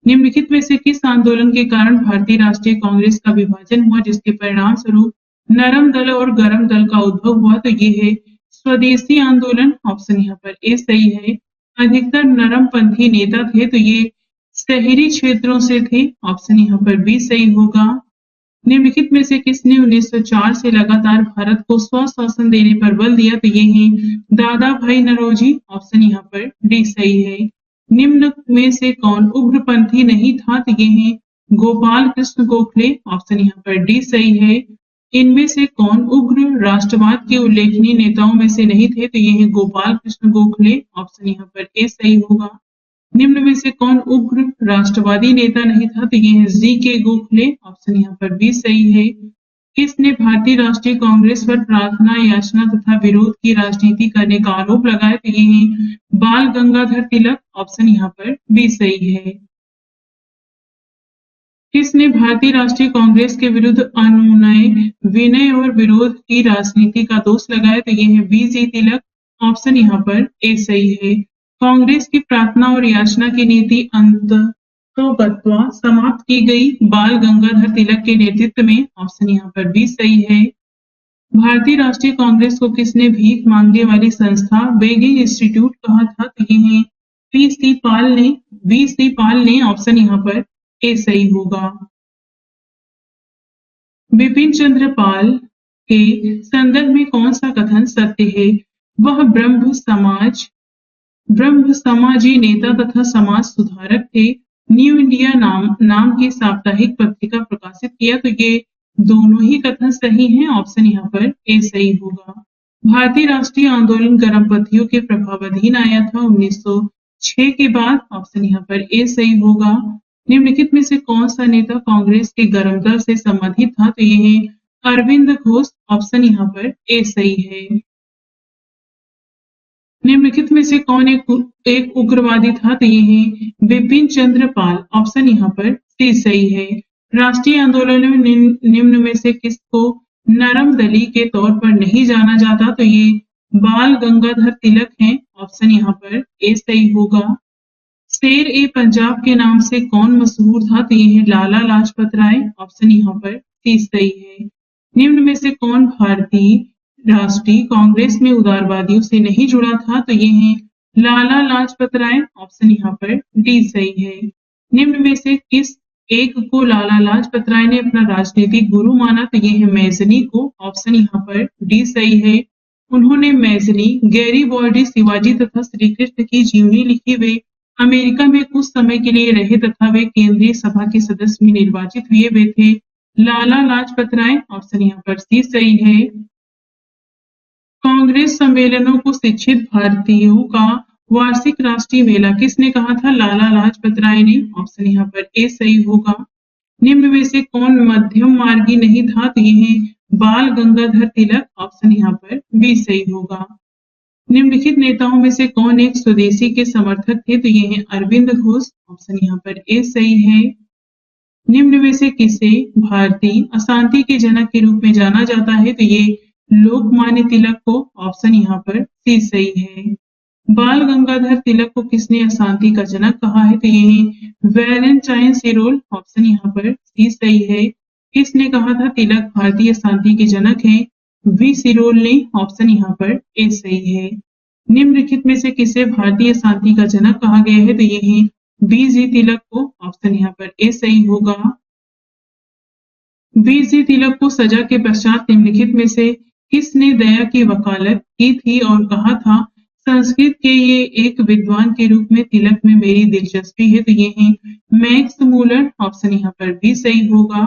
निम्नलिखित में से किस आंदोलन के कारण भारतीय राष्ट्रीय कांग्रेस का विभाजन हुआ जिसके परिणाम स्वरूप नरम दल और गरम दल का उद्भव हुआ? तो ये है स्वदेशी आंदोलन। ऑप्शन यहाँ पर ए सही है। अधिकतर नरमपंथी नेता थे तो ये शहरी क्षेत्रों से थे। ऑप्शन यहाँ पर बी सही होगा। निम्नलिखित में से किसने 1904 से लगातार भारत को स्वशासन देने पर बल दिया? तो ये है दादा भाई नौरोजी। ऑप्शन यहाँ पर डी सही है। निम्न में से कौन उग्रपंथी नहीं था? तो ये है गोपाल कृष्ण गोखले। ऑप्शन यहाँ पर डी सही है। इनमें से कौन उग्र राष्ट्रवाद के उल्लेखनीय नेताओं में से नहीं थे? तो ये है गोपाल कृष्ण गोखले। ऑप्शन यहाँ पर ए सही होगा। निम्न में से कौन उग्र राष्ट्रवादी नेता नहीं था? तो ये है जी.के. गोखले। ऑप्शन यहाँ पर बी सही है। किसने भारतीय राष्ट्रीय कांग्रेस पर प्रार्थना याचना तथा विरोध की राजनीति करने का आरोप लगाया? तो ये है बाल गंगाधर तिलक। ऑप्शन यहाँ पर बी सही है। किसने भारतीय राष्ट्रीय कांग्रेस के विरुद्ध अनुनय विनय और विरोध की राजनीति का दोष लगाया? तो ये है बी.जी. तिलक। ऑप्शन यहाँ पर ए सही है। कांग्रेस की प्रार्थना और याचना की नीति अंततोगत्वा समाप्त की गई बाल गंगाधर तिलक के नेतृत्व में। ऑप्शन यहाँ पर बी सही है। भारतीय राष्ट्रीय कांग्रेस को किसने भीख मांगने वाली संस्था बेगिंग इंस्टीट्यूट कहा था? तो ये है वी.सी. पाल ने। ऑप्शन यहाँ पर ए सही होगा। बिपिन चंद्र पाल के संदर्भ में कौन सा कथन सत्य है? वह ब्रह्म समाजी नेता तथा समाज सुधारक थे। न्यू इंडिया नाम की साप्ताहिक पत्रिका प्रकाशित किया। तो ये दोनों ही कथन सही हैं। ऑप्शन यहाँ पर ए सही होगा। भारतीय राष्ट्रीय आंदोलन गर्मपंथियों के प्रभावाधीन आया था 1906 के बाद। ऑप्शन यहाँ पर ए सही होगा। निम्नलिखित में से कौन सा नेता कांग्रेस के गर्म दल से संबंधित था? तो ये है अरविंद घोष। ऑप्शन यहाँ पर ए सही है। निम्नलिखित में से कौन एक उग्रवादी था? तो ये है बिपिन चंद्र पाल। ऑप्शन यहाँ पर सी सही है। राष्ट्रीय आंदोलन में निम्न में से किसको नरम दली के तौर पर नहीं जाना जाता? तो ये बाल गंगाधर तिलक हैं। ऑप्शन यहाँ पर ए सही होगा। शेर ए पंजाब के नाम से कौन मशहूर था? तो ये है लाला लाजपत राय। ऑप्शन यहाँ पर सी सही है। निम्न में से कौन भारतीय राष्ट्रीय कांग्रेस में उदारवादियों से नहीं जुड़ा था? तो ये है लाला लाजपत राय। ऑप्शन यहाँ पर डी सही है। निम्न में से किस एक को लाला लाजपत राय ने अपना राजनीतिक गुरु माना? तो ये है मैजनी को। ऑप्शन यहाँ पर डी सही है। उन्होंने मैजनी, गैरीबॉल्डी, शिवाजी तथा श्री कृष्ण की जीवनी लिखी। वे अमेरिका में कुछ समय के लिए रहे तथा वे केंद्रीय सभा के सदस्य भी निर्वाचित हुए। वे थे लाला लाजपत राय। ऑप्शन यहाँ पर सी सही है। कांग्रेस सम्मेलनों को शिक्षित भारतीयों का वार्षिक राष्ट्रीय मेला किसने कहा था? लाला लाजपत राय ने। ऑप्शन यहाँ पर ए सही होगा। निम्न में से कौन मध्यम मार्गी नहीं था? तो ये है बाल गंगाधर तिलक। ऑप्शन यहाँ पर बी सही होगा। निम्नलिखित नेताओं में से कौन एक स्वदेशी के समर्थक थे? तो ये है अरविंद घोष। ऑप्शन यहाँ पर ए सही है। निम्न में से किसे भारतीय अशांति के जनक के रूप में जाना जाता है? तो ये लोकमान्य तिलक को। ऑप्शन यहाँ पर सी सही है। बाल गंगाधर तिलक को किसने अशांति का जनक कहा है? तो ये है वैलेंटाइन सिरोल। ऑप्शन यहाँ पर सी सही है। किसने कहा था तिलक भारतीय शांति के जनक हैं? वी सिरोल ने। ऑप्शन यहाँ पर ए सही है। निम्नलिखित में से किसे भारतीय शांति का जनक कहा गया है? तो ये है बी.जी. तिलक को। ऑप्शन यहाँ पर ए सही होगा। बी.जी. तिलक को सजा के पश्चात निम्नलिखित में से किसने दया की वकालत की थी और कहा था संस्कृत के ये एक विद्वान के रूप में तिलक में मेरी दिलचस्पी है? तो ये है मैक्स मूलर। ऑप्शन यहाँ पर भी सही होगा।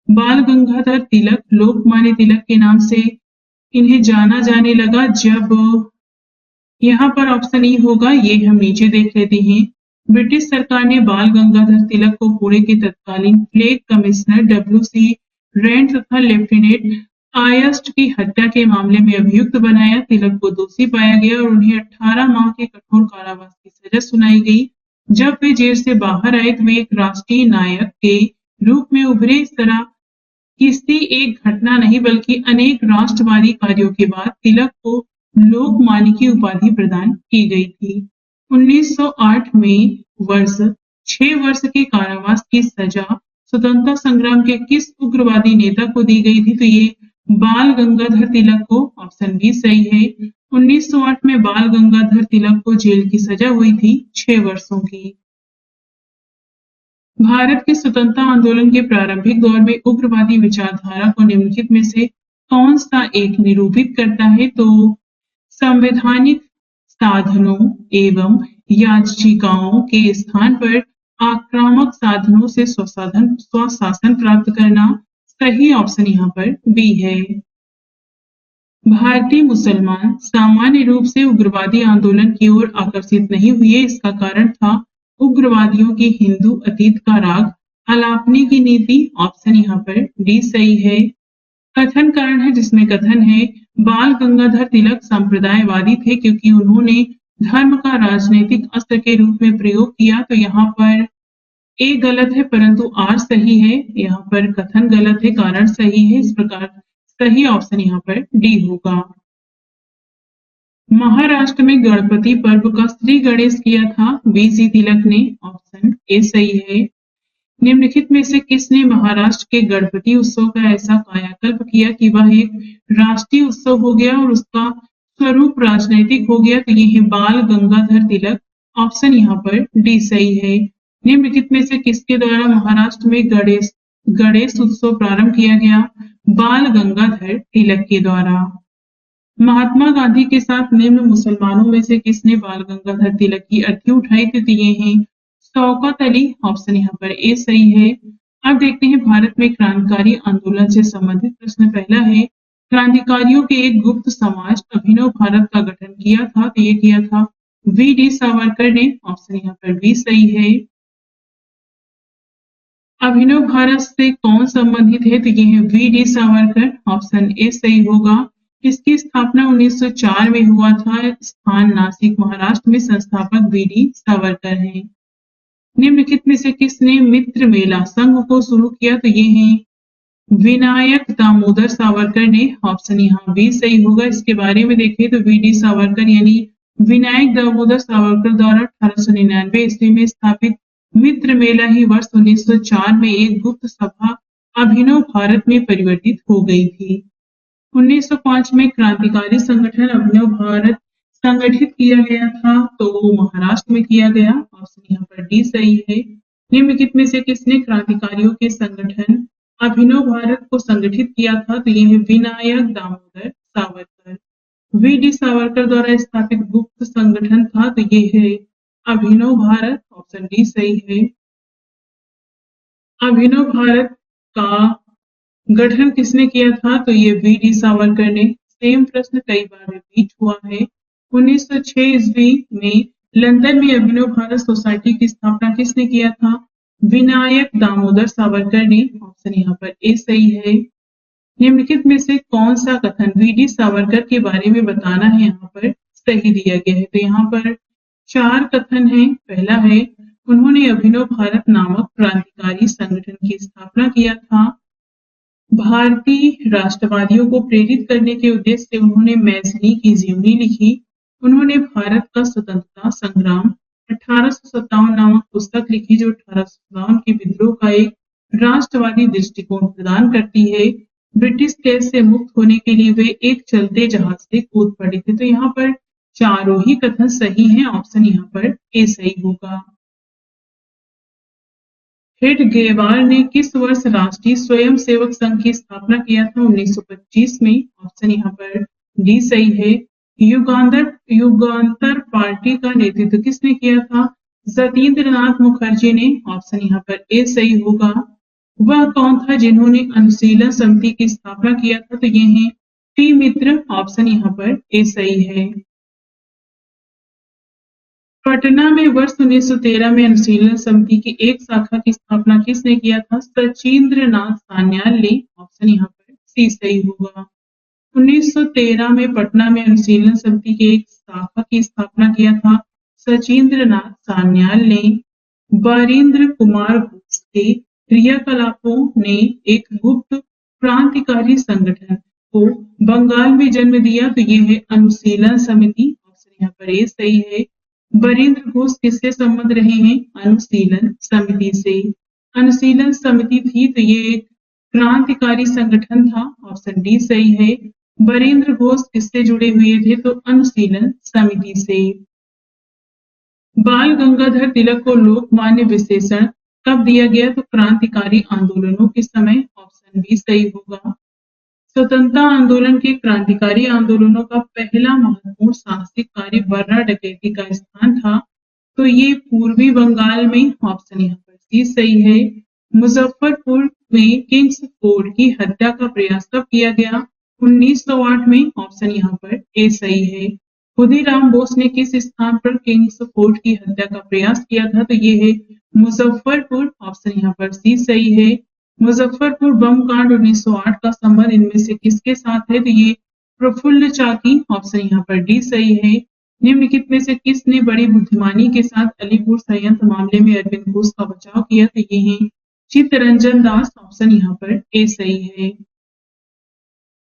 बाल गंगाधर तिलक लोकमान्य तिलक के नाम से इन्हें जाना जाने लगा जब, यहाँ पर ऑप्शन ई होगा। ये हम नीचे देख लेते हैं। ब्रिटिश सरकार ने बाल गंगाधर तिलक को पुणे के तत्कालीन फ्लैग कमिश्नर डब्ल्यू.सी. रेंड तथा लेफ्टिनेंट आयस्ट की हत्या के मामले में अभियुक्त बनाया। तिलक को दोषी पाया गया और उन्हें 18 माह के कठोर कारावास की सजा सुनाई गई। जब वे जेल से बाहर आए तो वे एक राष्ट्रीय नायक के रूप में उभरे। इस तरह किसी एक घटना नहीं बल्कि अनेक राष्ट्रवादी कार्यों के बाद तिलक को लोकमान्य की उपाधि प्रदान की गई थी। 1908 में 6 वर्ष के कारावास की सजा स्वतंत्रता संग्राम के किस उग्रवादी नेता को दी गई थी? तो ये बाल गंगाधर तिलक को। ऑप्शन बी सही है। 1908 में बाल गंगाधर तिलक को जेल की सजा हुई थी 6 वर्षों की। भारत के स्वतंत्रता आंदोलन के प्रारंभिक दौर में उग्रवादी विचारधारा को निम्नलिखित में से कौन सा एक निरूपित करता है? तो संवैधानिक साधनों एवं याचिकाओं के स्थान पर आक्रामक साधनों से स्वशासन प्राप्त करना। सही ऑप्शन यहाँ पर बी है। भारतीय मुसलमान सामान्य रूप से उग्रवादी आंदोलन की ओर आकर्षित नहीं हुए। इसका कारण था उग्रवादियों की हिंदू अतीत का राग अलापने की नीति। ऑप्शन यहाँ पर डी सही है। कथन कारण है जिसमें कथन है बाल गंगाधर तिलक संप्रदायवादी थे क्योंकि उन्होंने धर्म का राजनीतिक अस्त्र के रूप में प्रयोग किया। तो यहाँ पर ए गलत है परंतु आर सही है। यहाँ पर कथन गलत है, कारण सही है। इस प्रकार सही ऑप्शन यहाँ पर डी होगा। महाराष्ट्र में गणपति पर्व का श्री गणेश किया था बी.जी. तिलक ने। ऑप्शन ए सही है। निम्नलिखित में से किसने महाराष्ट्र के गणपति उत्सव का ऐसा कायाकल्प किया कि वह एक राष्ट्रीय उत्सव हो गया और उसका स्वरूप राजनैतिक हो गया? तो ये है बाल गंगाधर तिलक। ऑप्शन यहाँ पर डी सही है। निम्नलिखित में से किसके द्वारा महाराष्ट्र में गणेश उत्सव प्रारंभ किया गया? बाल गंगाधर तिलक के द्वारा। महात्मा गांधी के साथ निम्न मुसलमानों में से किसने बाल गंगाधर तिलक की अर्थी उठाई थी? तो ये है शौकत अली। ऑप्शन यहाँ पर ए सही है। अब देखते हैं भारत में क्रांतिकारी आंदोलन से संबंधित प्रश्न। पहला है क्रांतिकारियों के एक गुप्त समाज अभिनव भारत का गठन किया था। तो ये किया था वी.डी. सावरकर ने। ऑप्शन यहाँ पर बी सही है। अभिनव भारत से कौन संबंधित है? तो ये है वी.डी. सावरकर। ऑप्शन ए सही होगा। इसकी स्थापना 1904 में हुआ था। स्थान नासिक महाराष्ट्र में। संस्थापक वी.डी. सावरकर हैं। निम्नलिखित में से किसने मित्र मेला संघ को शुरू किया? तो ये है विनायक दामोदर सावरकर ने। ऑप्शन यहाँ बी सही होगा। इसके बारे में देखें तो वी.डी. सावरकर यानी विनायक दामोदर सावरकर द्वारा 1899 ईस्वी में स्थापित मित्र मेला ही वर्ष 1904 में एक गुप्त सभा अभिनव भारत में परिवर्तित हो गई थी। 1905 में क्रांतिकारी संगठन अभिनव भारत संगठित किया गया था। तो वो महाराष्ट्र में किया गया। ऑप्शन यहाँ पर डी सही है। निम्नलिखित में से किसने क्रांतिकारियों के संगठन अभिनव भारत को संगठित किया था? तो ये है विनायक दामोदर सावरकर। वी.डी. सावरकर द्वारा स्थापित गुप्त संगठन था। तो ये है अभिनव भारत, ऑप्शन डी सही है। अभिनव भारत का गठन किसने किया था? तो ये वी.डी. सावरकर ने। सेम प्रश्न कई बार रिपीट हुआ है। 1906 ईस्वी में लंदन में अभिनव भारत सोसाइटी की स्थापना किसने किया था? विनायक दामोदर सावरकर ने। ऑप्शन यहाँ पर ए सही है। निम्नलिखित में से कौन सा कथन वी.डी. सावरकर के बारे में बताना है यहाँ पर सही दिया गया है? तो यहाँ पर 4 कथन है। पहला है, उन्होंने अभिनव भारत नामक क्रांतिकारी संगठन की स्थापना किया था। भारतीय राष्ट्रवादियों को प्रेरित करने के उद्देश्य से उन्होंने मैथिली की जीवनी लिखी। उन्होंने भारत का स्वतंत्रता संग्राम 1857 नामक पुस्तक लिखी, जो 1857 के विद्रोह का एक राष्ट्रवादी दृष्टिकोण प्रदान करती है। ब्रिटिश कैद से मुक्त होने के लिए वे एक चलते जहाज से कूद पड़े थे। तो यहाँ पर चारों ही कथन सही हैं। ऑप्शन यहाँ पर ए सही होगा। हेडगेवार ने किस वर्ष राष्ट्रीय स्वयंसेवक संघ की स्थापना किया था? 1925 में। ऑप्शन यहाँ पर डी सही है। युगांतर पार्टी का नेतृत्व किसने किया था? सत्येंद्रनाथ मुखर्जी ने। ऑप्शन यहाँ पर ए सही होगा। वह कौन था जिन्होंने अनुशीलन समिति की स्थापना किया था? तो ये है टी मित्र। ऑप्शन यहाँ पर ए सही है। पटना में वर्ष 1913 में अनुशीलन समिति की एक शाखा की स्थापना किसने किया था? सचिंद्रनाथ सान्याल ने। ऑप्शन यहाँ पर सी सही होगा। 1913 में पटना में अनुशीलन समिति की एक शाखा की स्थापना किया था सचिंद्रनाथ सान्याल ने। बरिंद्र कुमार घोष के क्रियाकलापों ने एक गुप्त क्रांतिकारी संगठन को बंगाल में जन्म दिया। तो ये है अनुशीलन समिति। ऑप्शन यहाँ पर ए सही है। बरिंद्र घोष किससे संबंध रहे हैं? अनुशीलन समिति से। अनुशीलन समिति थी तो ये एक क्रांतिकारी संगठन था। ऑप्शन डी सही है। बरिंद्र घोष किससे जुड़े हुए थे? तो अनुशीलन समिति से। बाल गंगाधर तिलक को लोकमान्य विशेषण कब दिया गया? तो क्रांतिकारी आंदोलनों के समय। ऑप्शन बी सही होगा। स्वतंत्रता आंदोलन के क्रांतिकारी आंदोलनों का पहला महत्वपूर्ण साहसिक कार्य बर्रा डकैती का स्थान था। तो ये पूर्वी बंगाल में। ऑप्शन यहाँ पर सी सही है। मुजफ्फरपुर में किंग्स फोर्ड की हत्या का प्रयास कब किया गया? 1908 में। ऑप्शन यहाँ पर ए सही है। खुदीराम बोस ने किस स्थान पर किंग्स फोर्ड की हत्या का प्रयास किया था? तो ये है मुजफ्फरपुर। ऑप्शन यहाँ पर सी सही है। मुजफ्फरपुर बम कांड 1908 का संबंध इनमें से किसके साथ है? तो ये प्रफुल्ल चाकी। ऑप्शन यहाँ पर डी सही है। निम्नलिखित में से किसने बड़ी बुद्धिमानी के साथ अलीपुर संयंत्र मामले में अरविंद घोष का बचाव किया? तो ये है चित्तरंजन दास। ऑप्शन यहाँ पर ए सही है।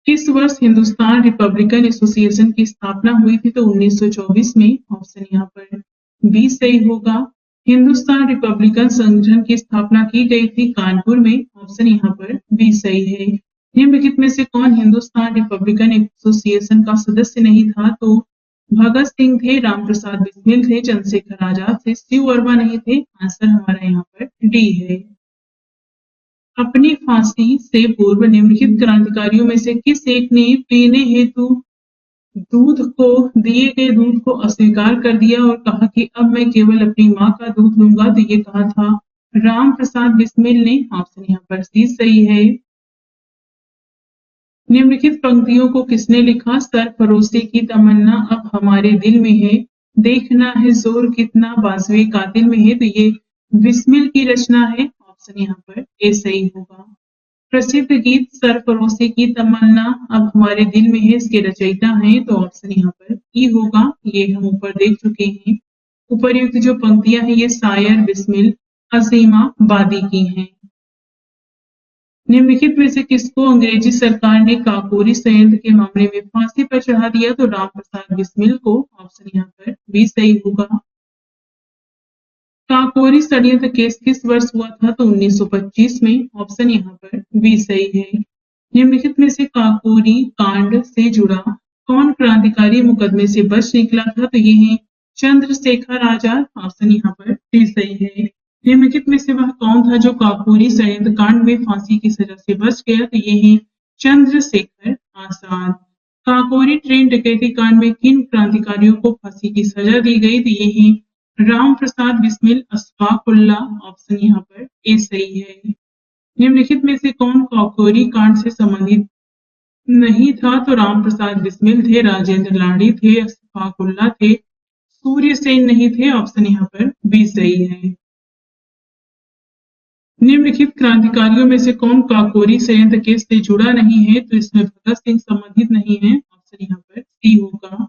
किस वर्ष हिंदुस्तान रिपब्लिकन एसोसिएशन की स्थापना हुई थी? तो 1924 में। ऑप्शन यहाँ पर बी सही होगा। हिंदुस्तान रिपब्लिकन संगठन की स्थापना की गई थी कानपुर में। ऑप्शन यहाँ पर बी सही है। निम्नलिखित में से कौन हिंदुस्तान रिपब्लिकन एसोसिएशन का सदस्य नहीं था? तो भगत सिंह थे, रामप्रसाद बिस्मिल थे, चंद्रशेखर आजाद थे, शिव वर्मा नहीं थे। आंसर हमारा यहाँ पर डी है। अपनी फांसी से पूर्व निम्नलिखित क्रांतिकारियों में से किस एक ने पीने हेतु दिए गए दूध को अस्वीकार कर दिया और कहा कि अब मैं केवल अपनी माँ का दूध लूंगा? तो ये कहा था राम प्रसाद बिस्मिल ने। ऑप्शन यहाँ पर सी सही है। निम्नलिखित पंक्तियों को किसने लिखा? सरफरोशी की तमन्ना अब हमारे दिल में है, देखना है जोर कितना बाजुए कातिल में है। तो ये बिस्मिल की रचना है। ऑप्शन यहाँ पर ए सही होगा। प्रसिद्ध गीत सरफरोशी की तमन्ना अब हमारे दिल में है, इसके रचयिता हैं। तो ऑप्शन यहाँ पर ई होगा। ये हम ऊपर देख चुके हैं। उपर्युक्त जो पंक्तियां हैं ये शायर बिस्मिल अजीमाबादी की हैं। निम्नलिखित में से किसको अंग्रेजी सरकार ने काकोरी संयंत्र के मामले में फांसी पर चढ़ा दिया? तो राम प्रसाद बिस्मिल को। ऑप्शन यहाँ पर बी सही होगा। काकोरी षड्यंत्र केस किस वर्ष हुआ था? तो 1925 में। ऑप्शन यहाँ पर बी सही है। निम्नलिखित में से काकोरी कांड से जुड़ा कौन क्रांतिकारी मुकदमे से बच निकला था? तो ये है चंद्रशेखर आजाद। ऑप्शन यहाँ पर डी सही है। निम्नलिखित में से वह कौन था जो काकोरी षड्यंत्र कांड में फांसी की सजा से बच गया? तो ये है चंद्रशेखर आजाद। काकोरी ट्रेन डकैती कांड में किन क्रांतिकारियों को फांसी की सजा दी गई? तो ये है राम प्रसाद बिस्मिल अशफाकुल्ला, ऑप्शन यहाँ पर ए सही है। निम्नलिखित में से कौन काकोरी कांड से संबंधित नहीं था? तो राम प्रसाद बिस्मिल थे, राजेंद्र लाड़ी थे, अशफाकुल्ला थे, सूर्य सेन नहीं थे, ऑप्शन यहाँ पर बी सही है। निम्नलिखित क्रांतिकारियों में से कौन काकोरी संयंत्र केस से जुड़ा नहीं है? तो इसमें भगत सिंह संबंधित नहीं है, ऑप्शन यहाँ पर सी होगा।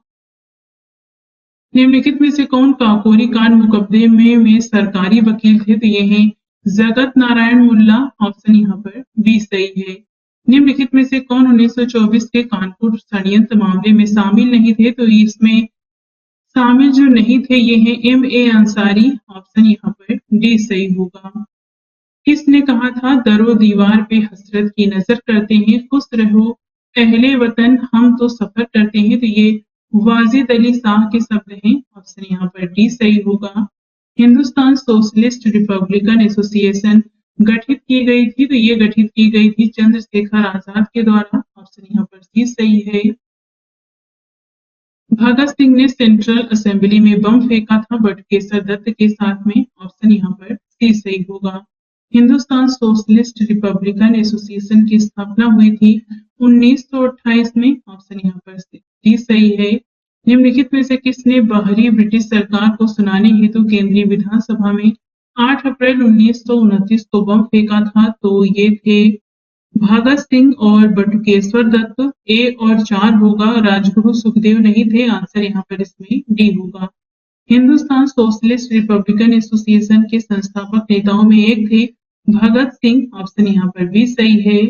निम्नलिखित में से कौन काकोरी कांड मुकदमे में सरकारी वकील थे? तो ये हैं जगत नारायण मुल्ला, ऑप्शन यहाँ पर बी सही है। निम्नलिखित में से कौन 1924 के कानपुर षड्यंत्र मामले में शामिल नहीं थे? तो इसमें शामिल जो नहीं थे ये हैं M.A. अंसारी, ऑप्शन यहाँ पर डी सही होगा। किसने कहा था दरो दीवार पे हसरत की नजर करते हैं, खुश रहो अहले वतन हम तो सफर करते हैं? तो ये वाजिद अली शाह के शब्द हैं, ऑप्शन यहाँ पर डी सही होगा। हिंदुस्तान सोशलिस्ट रिपब्लिकन एसोसिएशन गठित की गई थी? तो ये गठित की गई थी चंद्रशेखर आजाद के द्वारा, ऑप्शन यहाँ पर सी सही है। भगत सिंह ने सेंट्रल असेंबली में बम फेंका था बटुकेश्वर दत्त के साथ में, ऑप्शन यहाँ पर सी सही होगा। हिंदुस्तान सोशलिस्ट रिपब्लिकन एसोसिएशन की स्थापना हुई थी 1928 में, ऑप्शन यहाँ पर डी सही है। निम्नलिखित में से किसने बाहरी ब्रिटिश सरकार को सुनाने हेतु केंद्रीय विधानसभा में 8 अप्रैल 1929 को बम फेंका था? तो ये थे भगत सिंह और बटुकेश्वर दत्त। ए और 4 होगा, राजगुरु सुखदेव नहीं थे, आंसर यहाँ पर इसमें डी होगा। हिंदुस्तान सोशलिस्ट रिपब्लिकन एसोसिएशन के संस्थापक नेताओं में एक थे भगत सिंह, ऑप्शन यहाँ पर भी सही है।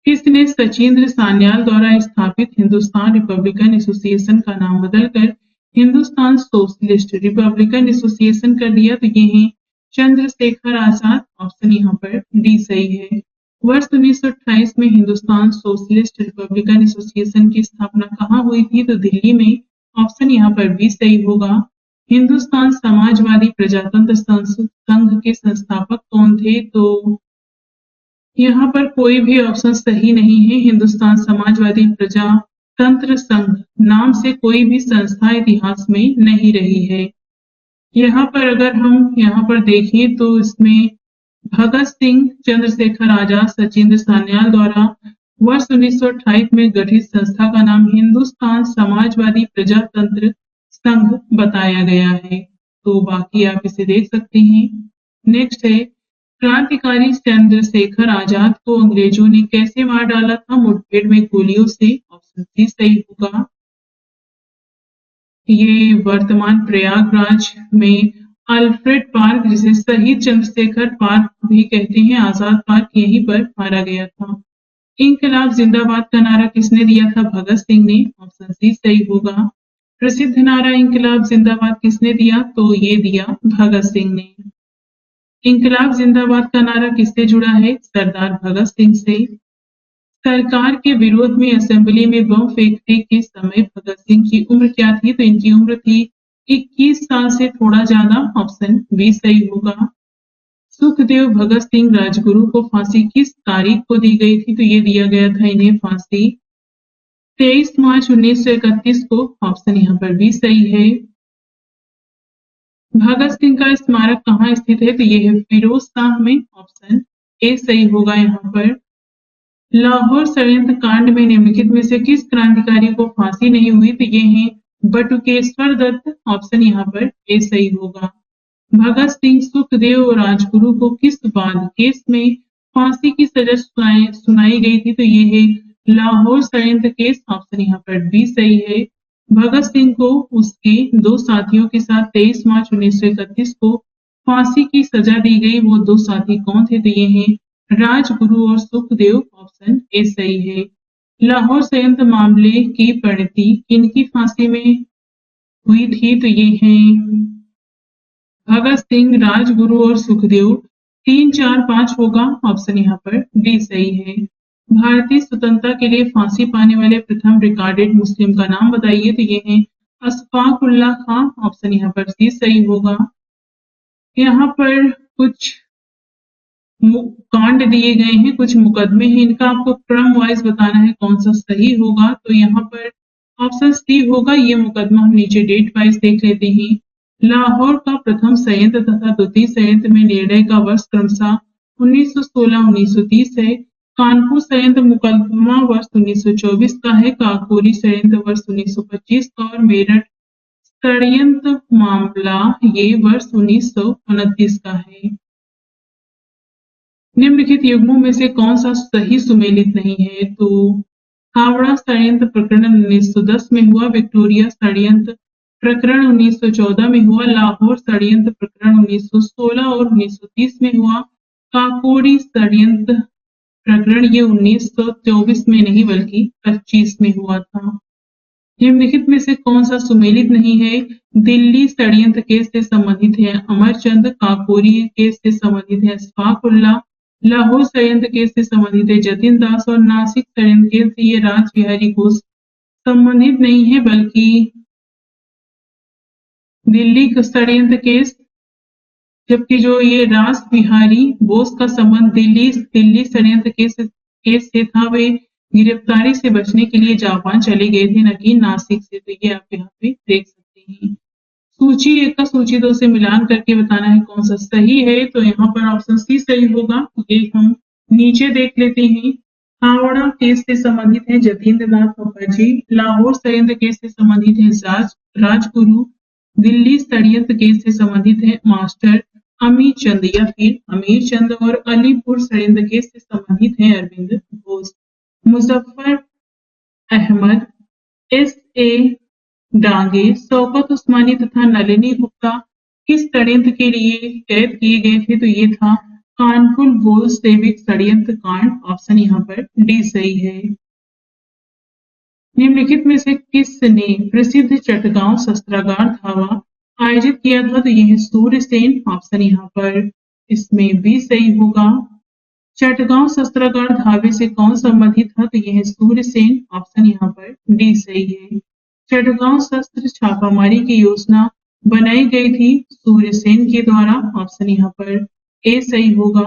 किसने सचिंद्र सान्याल द्वारा स्थापित हिंदुस्तान रिपब्लिकन एसोसिएशन का नाम बदलकर हिंदुस्तान सोशलिस्ट रिपब्लिकन एसोसिएशन कर दिया? तो ये हैं चंद्रशेखर आजाद, ऑप्शन यहाँ पर डी सही है। वर्ष 1928 में हिंदुस्तान सोशलिस्ट रिपब्लिकन एसोसिएशन की स्थापना कहाँ हुई थी? तो दिल्ली में, ऑप्शन यहाँ पर भी सही होगा। हिंदुस्तान समाजवादी प्रजातंत्र संघ के संस्थापक कौन थे? तो यहाँ पर कोई भी ऑप्शन सही नहीं है। हिंदुस्तान समाजवादी प्रजातंत्र संघ नाम से कोई भी संस्था इतिहास में नहीं रही है। यहाँ पर अगर हम यहाँ पर देखें तो इसमें भगत सिंह, चंद्रशेखर आजाद, सचिंद्र सान्याल द्वारा वर्ष 1928 में गठित संस्था का नाम हिंदुस्तान समाजवादी प्रजातंत्र संघ बताया गया है। तो बाकी आप इसे देख सकते हैं। नेक्स्ट है क्रांतिकारी चंद्रशेखर आजाद को अंग्रेजों ने कैसे मार डाला था? मुठभेड़ में गोलियों से, ऑप्शन सी सही होगा। ये वर्तमान प्रयागराज में अल्फ्रेड पार्क, जिसे शहीद चंद्रशेखर पार्क भी कहते हैं, आजाद पार्क, यहीं पर मारा गया था। इंकलाब जिंदाबाद का नारा किसने दिया था? भगत सिंह ने, ऑप्शन सी सही होगा। प्रसिद्ध नारा इंकलाब जिंदाबाद किसने दिया? तो ये दिया भगत सिंह ने। इंकलाब जिंदाबाद का नारा किससे जुड़ा है? सरदार भगत सिंह से। सरकार के विरोध में असेंबली में बम फेंकने के समय भगत सिंह की उम्र क्या थी? तो इनकी उम्र थी 21 साल से थोड़ा ज्यादा, ऑप्शन बी सही होगा। सुखदेव भगत सिंह राजगुरु को फांसी किस तारीख को दी गई थी? तो ये दिया गया था इन्हें फांसी 23 मार्च 1931 को, ऑप्शन यहाँ पर भी सही है। भगत सिंह का स्मारक कहाँ स्थित है? तो ये है फिरोज शाह में, ऑप्शन ए सही होगा यहाँ पर। लाहौर षड्यंत्र कांड में निम्नलिखित में से किस क्रांतिकारी को फांसी नहीं हुई? तो ये हैं बटुकेश्वर दत्त, ऑप्शन यहाँ पर ए सही होगा। भगत सिंह, सुखदेव और राजगुरु को किस वाद केस में फांसी की सजा सुनाई गई थी? तो ये है लाहौर षड्यंत्र केस, ऑप्शन यहाँ पर बी सही है। भगत सिंह को उसके 2 साथियों के साथ 23 मार्च 1931 को फांसी की सजा दी गई। वो 2 साथी कौन थे? तो ये हैं राजगुरु और सुखदेव, ऑप्शन ए सही है। लाहौर षड्यंत्र मामले की परिणति किनकी फांसी में हुई थी? तो ये हैं भगत सिंह, राजगुरु और सुखदेव। 3, 4, 5 होगा, ऑप्शन यहाँ पर डी सही है। भारतीय स्वतंत्रता के लिए फांसी पाने वाले प्रथम रिकॉर्डेड मुस्लिम का नाम बताइए? तो ये हैं अशफाकुल्ला खां, ऑप्शन यहाँ पर सी सही होगा। यहाँ पर कुछ कांड दिए गए हैं, कुछ मुकदमे हैं, इनका आपको क्रम वाइज बताना है कौन सा सही होगा। तो यहाँ पर ऑप्शन सी होगा ये मुकदमा। हम नीचे डेट वाइज देख लेते हैं। लाहौर का प्रथम संयंत्र तथा द्वितीय संयंत्र में निर्णय का वर्ष क्रमशः 1916-1930 है। कानपुर संयंत्र मुकदमा वर्ष 1924 का है। काकोरी संयंत्र वर्ष 1925 का और मेरठ षड्यंत्र मामला ये वर्ष 1929 का है। निम्नलिखित युग्मों में से कौन सा सही सुमेलित नहीं है? तो हावड़ा षड्यंत्र प्रकरण 1910 में हुआ, विक्टोरिया षड्यंत्र प्रकरण 1914 में हुआ, लाहौर षड्यंत्र प्रकरण 1916 और 1930 में हुआ, काकोरी षड्यंत्र प्रकरण ये 1924 में नहीं बल्कि 25 में हुआ था। निम्नलिखित में से कौन सा सुमेलित नहीं है? दिल्ली षड्यंत्र केस से संबंधित है अमरचंद, काकोरी केस से संबंधित है अशफाक-उल्लाह, लाहौर षड्यंत्र केस से संबंधित है जतिन दास और नासिक षड्यंत्र केस से ये राज बिहारी घोष संबंधित नहीं है बल्कि दिल्ली षड्यंत्र केस, जबकि जो ये राज बिहारी बोस का संबंध दिल्ली षड्यंत्र केस से था। वे गिरफ्तारी से बचने के लिए जापान चले गए थे, न कि नासिक से। तो ये आप यहाँ पे देख सकते हैं। सूची 1 का सूची 2 से मिलान करके बताना है कौन सा सही है। तो यहाँ पर ऑप्शन सी सही होगा। ये हम नीचे देख लेते हैं। हावड़ा केस से संबंधित है जतीन्द्र नाथ मुखर्जी, लाहौर षड्यंत्र केस से संबंधित है राजगुरु, दिल्ली षड्यंत्र केस से संबंधित है मास्टर अमीर चंद या फिर अमीर चंद और अलीपुर षड्यंत्र केस से संबंधित है अरविंद घोष। मुजफ्फर अहमद, S.A. डांगे, शौकत उस्मानी तथा नलिनी गुप्ता किस षड्यंत्र के लिए कैद किए गए थे? तो ये था कानपुर बोल्शेविक षड्यंत्र कांड। ऑप्शन यहाँ पर डी सही है। निम्नलिखित में से किसने प्रसिद्ध चटगांव शस्त्रागार धावा आयोजित किया था? तो यह है सूर्यसेन। ऑप्शन यहाँ पर इसमें बी सही होगा। चटगांव शस्त्रागार धावे से कौन संबंधित था? तो यह है सूर्यसेन। ऑप्शन यहाँ पर डी सही है। चटगांव शस्त्र छापामारी की योजना बनाई गई थी सूर्यसेन के द्वारा। ऑप्शन यहाँ पर ए सही होगा।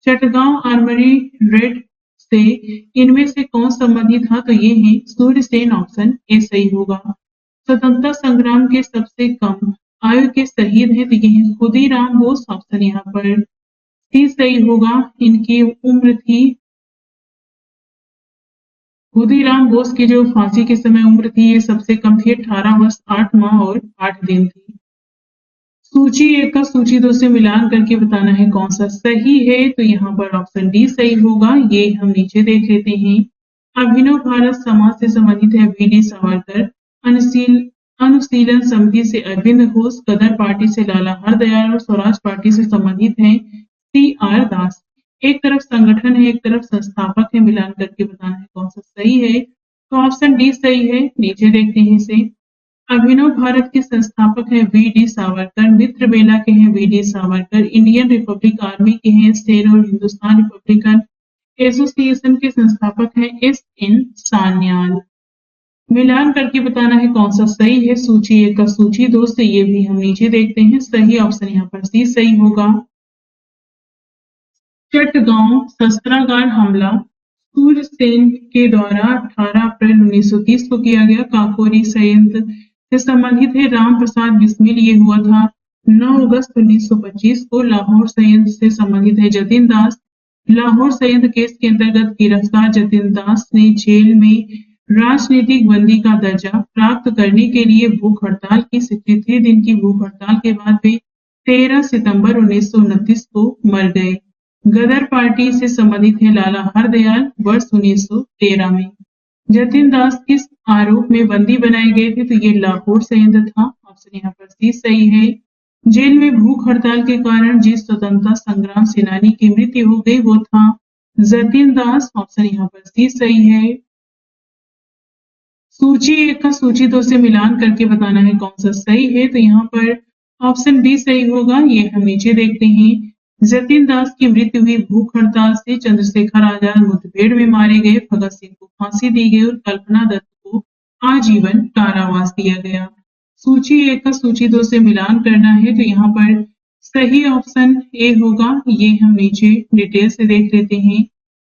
चटगांव आर्मरी रेड से इनमें से कौन संबंधित था? तो ये है सूर्यसेन। ऑप्शन ए सही होगा। स्वतंत्रता संग्राम के सबसे कम आयु के शहीद हैं, तो ये है खुदीराम बोस। ऑप्शन यहाँ पर सी सही होगा। इनकी उम्र थी, खुदीराम बोस की जो फांसी के समय उम्र थी ये सबसे कम थी, 18 वर्ष 8 माह और 8 दिन थी। सूची 1 का सूची 2 से मिलान करके बताना है कौन सा सही है। तो यहाँ पर ऑप्शन डी सही होगा। ये हम नीचे देख लेते हैं। अभिनव भारत समाज से संबंधित है वी.डी. सावरकर, अनुशीलन समिति से अरविंद घोष, गदर पार्टी से लाला हरदयाल और स्वराज पार्टी से संबंधित है C.R. दास। एक तरफ संगठन है, एक तरफ संस्थापक है, मिलान करके बताना है कौन सा सही है। तो ऑप्शन डी सही है। नीचे देखते हैं इसे। अभिनव भारत के संस्थापक हैं वी.डी. सावरकर, मित्र बेला के हैं VD. Savarkar, Indian Republic army के हैं सेन और हिंदुस्तान रिपब्लिकन एसोसिएशन के संस्थापक हैं S.N. सान्याल। मिलान करके बताना है कौन सा सही है। सूची 1 का सूची 2 से ये भी हम नीचे देखते हैं। सही ऑप्शन यहाँ पर सी सही होगा। चटगांव शस्त्रागार हमला सूर्यसेन के द्वारा 18 अप्रैल 1930 को किया गया। काकोरी संयंत्र से संबंधित है राम प्रसाद बिस्मिल। ये हुआ था 9 अगस्त 1925 को। लाहौर संयंत्र से संबंधित है जतिन दास। लाहौर संयंत्र केस के अंतर्गत गिरफ्तार जतिन दास ने जेल में राजनीतिक बंदी का दर्जा प्राप्त करने के लिए भूख हड़ताल की। 63 दिन की भूख हड़ताल के बाद वे 13 सितंबर 1929 को मर गए। गदर पार्टी से संबंधित है लाला हरदयाल, वर्ष 1913 में। जतिन दास किस आरोप में बंदी बनाए गए थे? तो ये लाहौर संयंत्र था। ऑप्शन यहाँ पर सी सही है। जेल में भूख हड़ताल के कारण जिस स्वतंत्रता संग्राम सेनानी की मृत्यु हो गई वो था जतिन दास। ऑप्शन यहाँ पर सी सही है। सूची 1 का सूची 2 से मिलान करके बताना है कौन सा सही है। तो यहाँ पर ऑप्शन बी सही होगा। ये हम नीचे देखते हैं। जतिन दास की मृत्यु हुई भूख हड़ताल से। चंद्रशेखर आजाद मुठभेड़ में मारे गए। भगत सिंह को फांसी दी गई और कल्पना दत्त को आजीवन कारावास दिया गया। सूची 1 का सूची 2 से मिलान करना है तो यहाँ पर सही ऑप्शन ए होगा। ये हम नीचे डिटेल से देख लेते हैं।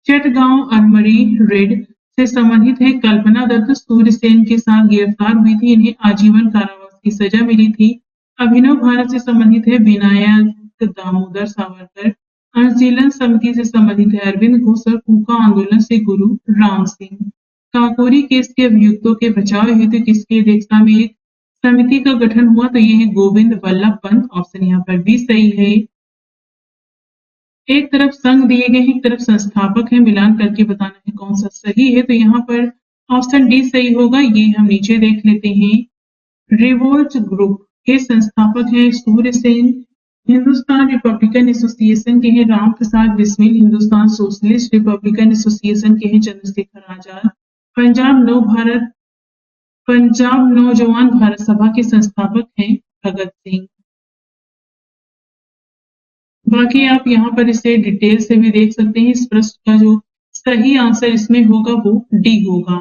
चटगांव आर्मरी रेड से संबंधित है। कल्पना दत्त सूर्यसेन के साथ गिरफ्तार हुई थी, इन्हें आजीवन कारावास की सजा मिली थी। अभिनव भारत से संबंधित है विनायक दामोदर सावरकर। अनुशीलन समिति से संबंधित है अरविंद घोष और कूका आंदोलन से गुरु राम सिंह। काकोरी केस के अभियुक्तों के बचाव हेतु किसकी अध्यक्षता में एक समिति का गठन हुआ? तो ये है गोविंद वल्लभ पंत। ऑप्शन यहाँ पर भी सही है। एक तरफ संघ दिए गए हैं, एक तरफ संस्थापक है, मिलान करके बताना है कौन सा सही है। तो यहाँ पर ऑप्शन डी सही होगा। ये हम नीचे देख लेते हैं। रिवोल्ट ग्रुप के संस्थापक हैं सूर्यसेन। हिंदुस्तान रिपब्लिकन एसोसिएशन के हैं Ram Prasad Bismil. Hindustan socialist republican association के हैं चंद्रशेखर आजाद। पंजाब नौजवान भारत सभा के संस्थापक हैं भगत सिंह। बाकी आप यहाँ पर इसे डिटेल से भी देख सकते हैं। इस प्रश्न का जो सही आंसर इसमें होगा वो डी होगा।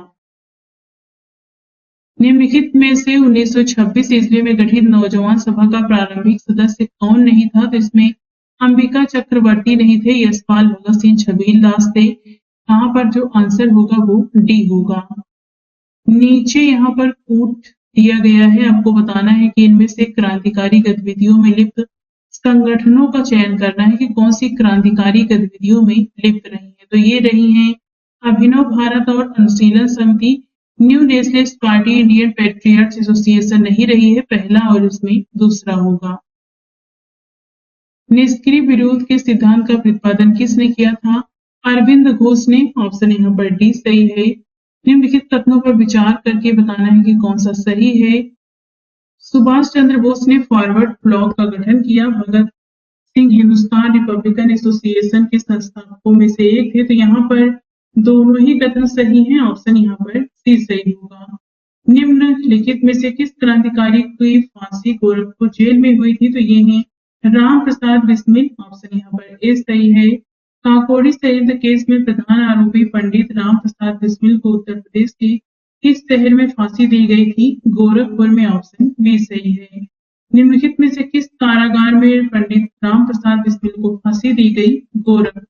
निम्नलिखित में से 1926 ईस्वी में गठित नौजवान सभा का प्रारंभिक सदस्य कौन नहीं था? तो इसमें अंबिका चक्रवर्ती नहीं थे, यशपाल भगत सिंह छबील दास थे। यहाँ पर जो आंसर होगा वो डी होगा। नीचे यहाँ पर कूट दिया गया है, आपको बताना है कि इनमें से क्रांतिकारी गतिविधियों में लिप्त संगठनों का चयन करना है कि कौन सी क्रांतिकारी गतिविधियों में लिप्त रही है। तो ये रही हैं अभिनव भारत और अनुशीलन समिति। New nationalist party Indian patriots association नहीं रही है, पहला और इसमें दूसरा होगा। निष्क्रिय विरोध के सिद्धांत का प्रतिपादन किसने किया था? अरविंद घोष ने। ऑप्शन यहाँ पर डी सही है। निम्नलिखित कथनों पर विचार करके बताना है कि कौन सा सही है। सुभाष चंद्र बोस ने फॉरवर्ड ब्लॉक का गठन किया। भगत सिंह हिंदुस्तान रिपब्लिकन एसोसिएशन के संस्थापकों में से एक थे। तो यहाँ पर दोनों ही कथन सही हैं। ऑप्शन यहाँ पर सी सही होगा। निम्नलिखित में से किस क्रांतिकारी की फांसी गोरखपुर जेल में हुई थी? तो ये है राम प्रसाद बिस्मिल। ऑप्शन यहाँ पर ए सही है। काकोरी संयंत्र केस में प्रधान आरोपी पंडित राम प्रसाद बिस्मिल को उत्तर प्रदेश के किस शहर में फांसी दी गई थी? गोरखपुर में। ऑप्शन बी सही है। निम्नलिखित में से किस कारागार में पंडित राम प्रसाद बिस्मिल को फांसी दी गई? गोरखपुर।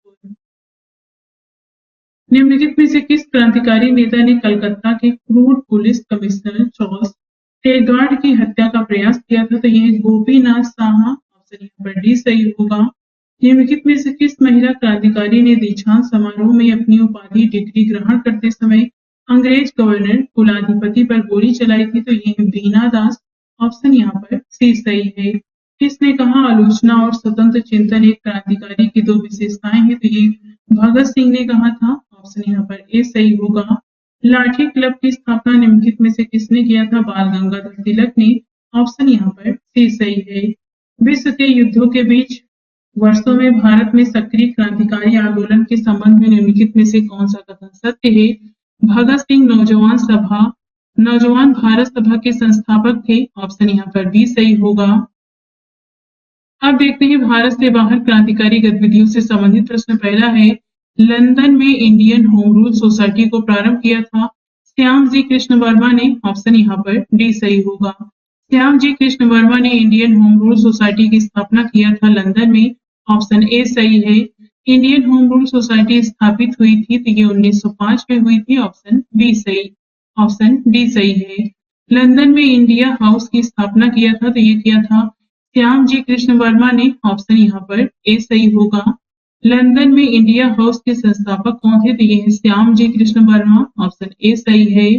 निम्नलिखित में से किस क्रांतिकारी नेता ने कलकत्ता के क्रूर पुलिस कमिश्नर चार्ल्स टेगार्ड की हत्या का प्रयास किया था? तो यह गोपीनाथ साहा। ऑप्शन यहाँ पर डी सही होगा। निम्नलिखित में से किस महिला क्रांतिकारी ने दीक्षांत समारोह में अपनी उपाधि डिग्री ग्रहण करते समय अंग्रेज गवर्नर कुलाधिपति पर गोली चलाई थी? तो ये बीना दास। ऑप्शन यहाँ पर सी सही है। किसने कहा आलोचना और स्वतंत्र चिंतन एक क्रांतिकारी की दो विशेषताएं हैं? तो ये भगत सिंह ने कहा था। ऑप्शन यहाँ पर ए सही होगा। लाठी क्लब की स्थापना निम्नलिखित में से किसने किया था? बाल गंगाधर तिलक ने। ऑप्शन यहाँ पर सी सही है। विश्व के युद्धों के बीच वर्षों में भारत में सक्रिय क्रांतिकारी आंदोलन के संबंध में निम्नलिखित में से कौन सा कथन सत्य है? भगत सिंह नौजवान भारत सभा के संस्थापक थे। ऑप्शन यहाँ पर भी सही होगा। अब देखते हैं भारत से बाहर क्रांतिकारी गतिविधियों से संबंधित प्रश्न। पहला है लंदन में इंडियन होम रूल सोसाइटी को प्रारंभ किया था श्याम जी कृष्ण वर्मा ने। ऑप्शन यहाँ पर डी सही होगा। श्याम जी कृष्ण वर्मा ने इंडियन होम रूल सोसाइटी की स्थापना किया था लंदन में। ऑप्शन ए सही है। इंडियन होम रूल सोसाइटी स्थापित हुई थी तो ये 1905 में हुई थी। ऑप्शन बी सही। ऑप्शन डी सही है। लंदन में इंडिया हाउस की स्थापना किया था तो ये किया था श्याम जी कृष्ण वर्मा ने। ऑप्शन यहाँ पर ए सही होगा। लंदन में इंडिया हाउस के संस्थापक कौन थे? तो ये है श्याम जी कृष्ण वर्मा। ऑप्शन ए सही है।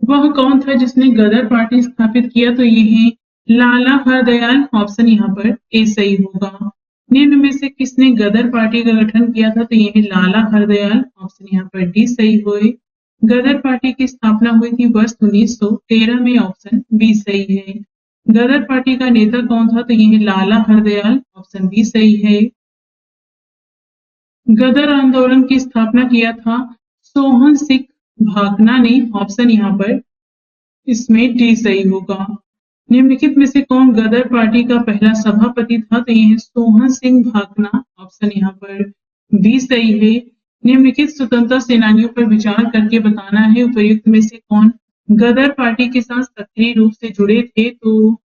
वह कौन था जिसने गदर पार्टी स्थापित किया? तो ये है लाला हरदयाल। ऑप्शन यहाँ पर ए सही होगा। निम्न में से किसने गदर पार्टी का गठन किया था? तो ये है लाला हरदयाल। ऑप्शन यहाँ पर डी सही हुए। गदर पार्टी की स्थापना हुई थी वर्ष 1913 में। ऑप्शन बी सही है। गदर पार्टी का नेता कौन था? तो ये है लाला हरदयाल। ऑप्शन बी सही है। गदर आंदोलन की स्थापना किया था सोहन सिंह भाकना ने। ऑप्शन यहाँ पर इसमें डी सही होगा। निम्नलिखित में से कौन गदर पार्टी का पहला सभापति था? तो यह है सोहन सिंह भाकना। ऑप्शन यहाँ पर बी सही है। निम्नलिखित स्वतंत्रता सेनानियों पर विचार करके बताना है उपयुक्त में से कौन गदर पार्टी के साथ सक्रिय रूप से जुड़े थे? तो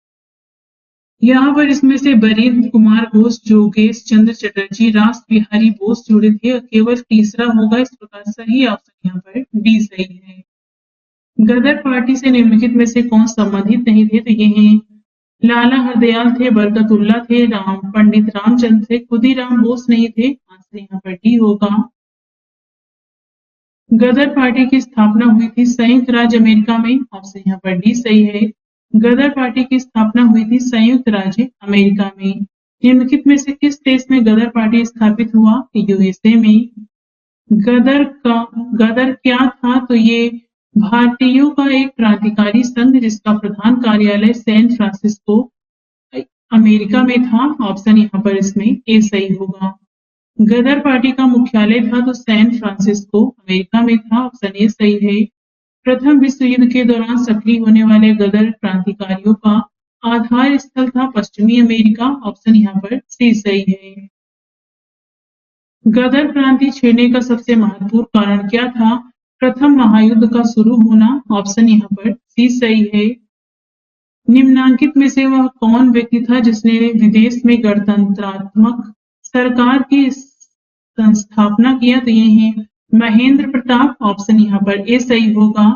यहाँ पर इसमें से बरीन्द्र कुमार घोष, जोगेश चंद्र चटर्जी, रास बिहारी बोस जुड़े थे। केवल तीसरा होगा इस प्रकार सही ऑप्शन यहाँ पर डी सही है। गदर पार्टी से निम्नलिखित में से कौन संबंधित नहीं थे? तो ये हैं लाला हरदयाल थे, बरकतुल्ला थे, पंडित रामचंद्र थे, खुदीराम बोस नहीं थे। आंसर यहाँ पर डी होगा। गदर पार्टी की स्थापना हुई थी संयुक्त राज्य अमेरिका में। ऑप्शन यहाँ पर डी सही है। गदर पार्टी की स्थापना हुई थी संयुक्त राज्य अमेरिका में। निम्नलिखित में से किस देश में गदर पार्टी स्थापित हुआ? यूएसए में। गदर क्या था? तो ये भारतीयों का एक क्रांतिकारी संघ जिसका प्रधान कार्यालय सैन फ्रांसिस्को अमेरिका में था। ऑप्शन यहाँ पर इसमें ए सही होगा। गदर पार्टी का मुख्यालय था तो सैन फ्रांसिस्को अमेरिका में था। ऑप्शन ए सही है। प्रथम विश्व युद्ध के दौरान सक्रिय होने वाले गदर क्रांतिकारियों का आधार स्थल था पश्चिमी अमेरिका। ऑप्शन यहाँ पर सी सही है। गदर क्रांति छेड़ने का सबसे महत्वपूर्ण कारण क्या था? प्रथम महायुद्ध का शुरू होना। ऑप्शन यहाँ पर सी सही है। निम्नांकित में से वह कौन व्यक्ति था जिसने विदेश में गणतंत्रात्मक सरकार की संस्थापना किया? तो ये है महेंद्र प्रताप। ऑप्शन यहाँ पर ए सही होगा।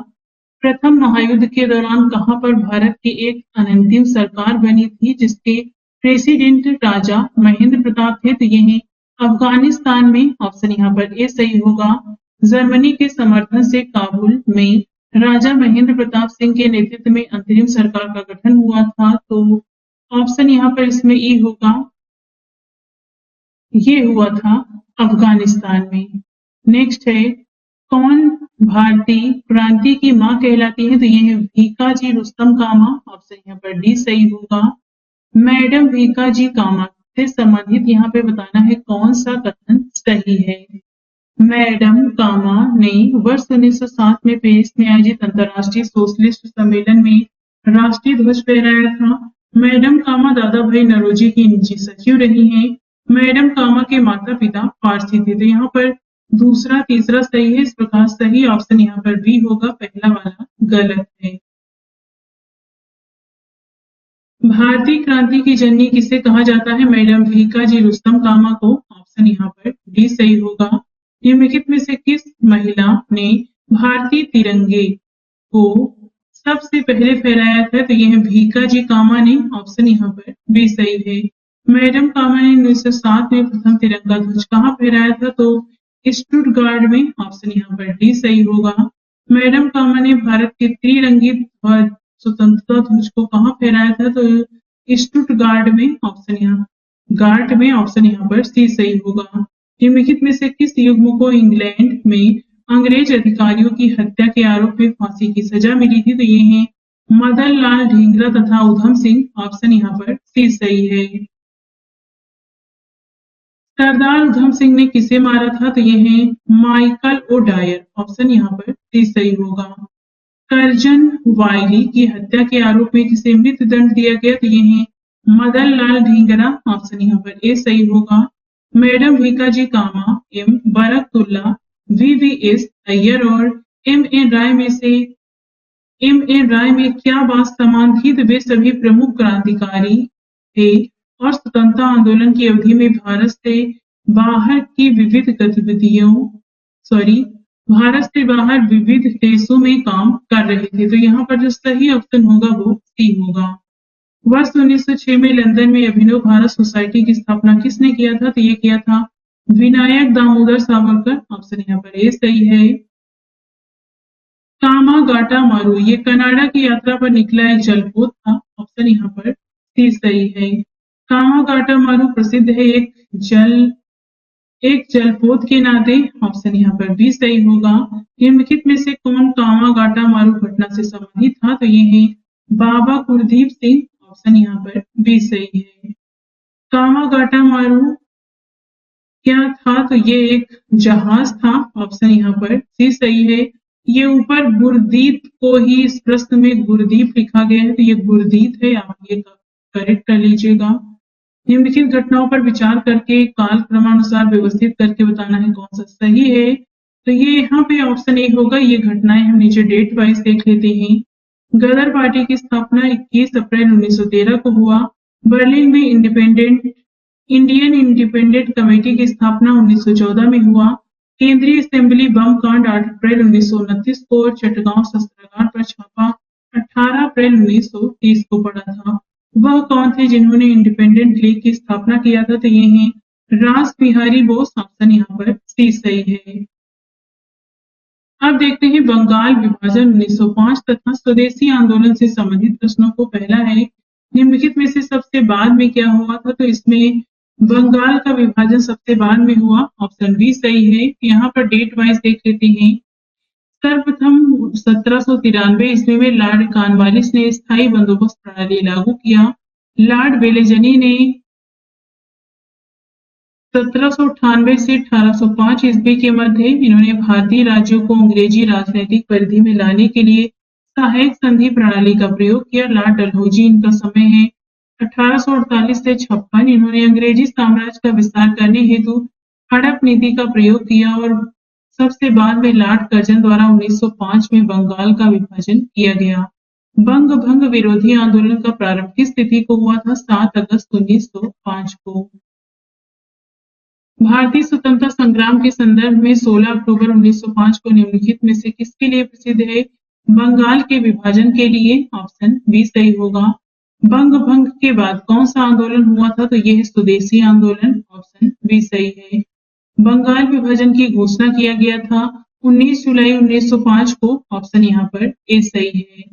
प्रथम महायुद्ध के दौरान कहां पर भारत की एक अनंतिम सरकार बनी थी जिसके प्रेसिडेंट राजा महेंद्र प्रताप थे? तो ये है अफगानिस्तान में। ऑप्शन यहाँ पर ए सही होगा। जर्मनी के समर्थन से काबुल में राजा महेंद्र प्रताप सिंह के नेतृत्व में अंतरिम सरकार का गठन हुआ था। तो ऑप्शन यहाँ पर इसमें ई होगा। ये हुआ था अफगानिस्तान में। नेक्स्ट है कौन भारतीय क्रांति की मां कहलाती है? तो ये है भीकाजी रुस्तम कामा। ऑप्शन यहाँ पर डी सही होगा। मैडम भीकाजी कामा से संबंधित यहाँ पे बताना है कौन सा कथन सही है। मैडम कामा ने वर्ष 1907 में पेरिस में आयोजित अंतर्राष्ट्रीय सोशलिस्ट सम्मेलन में राष्ट्रीय ध्वज फहराया था। मैडम कामा दादा भाई नौरोजी की निजी सचिव रही हैं। मैडम कामा के माता पिता पारसी थे। तो यहाँ पर दूसरा तीसरा सही है। इस प्रकार सही ऑप्शन यहाँ पर बी होगा, पहला वाला गलत है। भारतीय क्रांति की जननी किसे कहा जाता है? मैडम भीकाजी रुस्तम कामा को। ऑप्शन यहाँ पर डी सही होगा। निम्नलिखित में से किस महिला ने भारतीय तिरंगे को सबसे पहले फहराया था? तो यह भीकाजी कामा ने। ऑप्शन यहाँ पर बी सही है। मैडम कामा ने 1907 में प्रथम तिरंगा ध्वज कहाँ फहराया था? तो स्टुटगार्ट में। ऑप्शन यहाँ पर डी सही होगा। मैडम कामा ने भारत के त्रिरंगी ध्वज स्वतंत्रता ध्वज को कहाँ फहराया था? तो स्टुटगार्ट में। ऑप्शन यहाँ पर सी सही होगा। निम्नलिखित में से किस युग्म को इंग्लैंड में अंग्रेज अधिकारियों की हत्या के आरोप में फांसी की सजा मिली थी? तो ये हैं मदन लाल ढींगरा तथा उधम सिंह। ऑप्शन यहाँ पर सी सही है। सरदार उधम सिंह ने किसे मारा था? तो ये है माइकल ओडायर। ऑप्शन यहाँ पर सी सही होगा। कर्जन वायली की हत्या के आरोप में किसे मृत्युदंड दिया गया? तो ये है मदन लाल ढींगरा। ऑप्शन यहाँ पर ए सही होगा। मैडम भीकाजी कामा एम बरकतुल्ला वीवीएस अय्यर और एम ए राय में क्या बात समान थी? तो वे सभी प्रमुख क्रांतिकारी थे और स्वतंत्रता आंदोलन की अवधि में भारत से बाहर विविध देशों में काम कर रहे थे। तो यहाँ पर जो सही ऑप्शन होगा वो सी होगा। वर्ष 1906 में लंदन में अभिनव भारत सोसाइटी की स्थापना किसने किया था? तो ये किया था विनायक दामोदर सावरकर। ऑप्शन यहाँ पर ए सही है। कामागाटा मारू ये कनाडा की यात्रा पर निकला एक जलपोत था। ऑप्शन यहाँ पर सी सही है। कामागाटा मारू प्रसिद्ध है एक जलपोत के नाते। ऑप्शन यहाँ पर बी सही होगा। निम्नलिखित में से कौन कामागाटा मारू घटना से संबंधित था? तो ये है बाबा कुलदीप सिंह। ऑप्शन यहाँ पर बी सही है। कामागाटा मारू क्या था? तो ये एक जहाज था। ऑप्शन यहाँ पर सी सही है। ये ऊपर गुरदीप को ही इस प्रश्न में गुरदीप लिखा गया है, तो ये गुरदीप है। आप ये करेक्ट कर लीजिएगा। निम्नलिखित घटनाओं पर विचार करके काल क्रमानुसार व्यवस्थित करके बताना है कौन सा सही है। तो ये यहाँ पे ऑप्शन ए होगा। ये घटनाएं हम नीचे डेट वाइज देख लेते हैं। गदर पार्टी की स्थापना 21 अप्रैल 1913 को हुआ। बर्लिन में इंडियन इंडिपेंडेंट कमेटी की स्थापना 1914 में हुआ। केंद्रीय असेंबली बम कांड 8 अप्रैल 1929 को और चटगांव शस्त्रागार पर छापा 18 अप्रैल 1930 को पड़ा था। वह कौन थे जिन्होंने इंडिपेंडेंट लीग की स्थापना किया था? तो ये हैं रास बिहारी बोस। ऑप्शन यहाँ पर सी सही है। अब देखते हैं बंगाल विभाजन 1905 तथा स्वदेशी आंदोलन से संबंधित प्रश्नों को। पहला है, निम्नलिखित में से सबसे बाद में क्या हुआ था? तो इसमें बंगाल का विभाजन सबसे बाद में हुआ। ऑप्शन बी सही है। यहाँ पर डेट वाइज देख लेते हैं। सर्वप्रथम 1793 ईस्वी में लॉर्ड कॉर्नवालिस ने स्थायी बंदोबस्त प्रणाली लागू किया। लॉर्ड वेलेजनी ने 1798 से 1805 ईस्वी के मध्य इन्होंने भारतीय राज्यों को अंग्रेजी राजनीतिक परिधि में लाने के लिए सहायक संधि प्रणाली का प्रयोग किया। लॉर्ड डलहौजी इनका समय है 1848 से 56। इन्होंने अंग्रेजी साम्राज्य का विस्तार करने हेतु हड़प नीति का प्रयोग किया और सबसे बाद में लॉर्ड कर्जन द्वारा 1905 में बंगाल का विभाजन किया गया। बंग भंग विरोधी आंदोलन का प्रारंभ किस तिथि को हुआ था? 7 अगस्त 1905 को। भारतीय स्वतंत्रता संग्राम के संदर्भ में 16 अक्टूबर 1905 को निम्नलिखित में से किसके लिए प्रसिद्ध है? बंगाल के विभाजन के लिए। ऑप्शन बी सही होगा। बंग भंग के बाद कौन सा आंदोलन हुआ था? तो यह है स्वदेशी आंदोलन। ऑप्शन बी सही है। बंगाल विभाजन की घोषणा किया गया था 19 जुलाई 1905 को। ऑप्शन यहाँ पर ए सही है।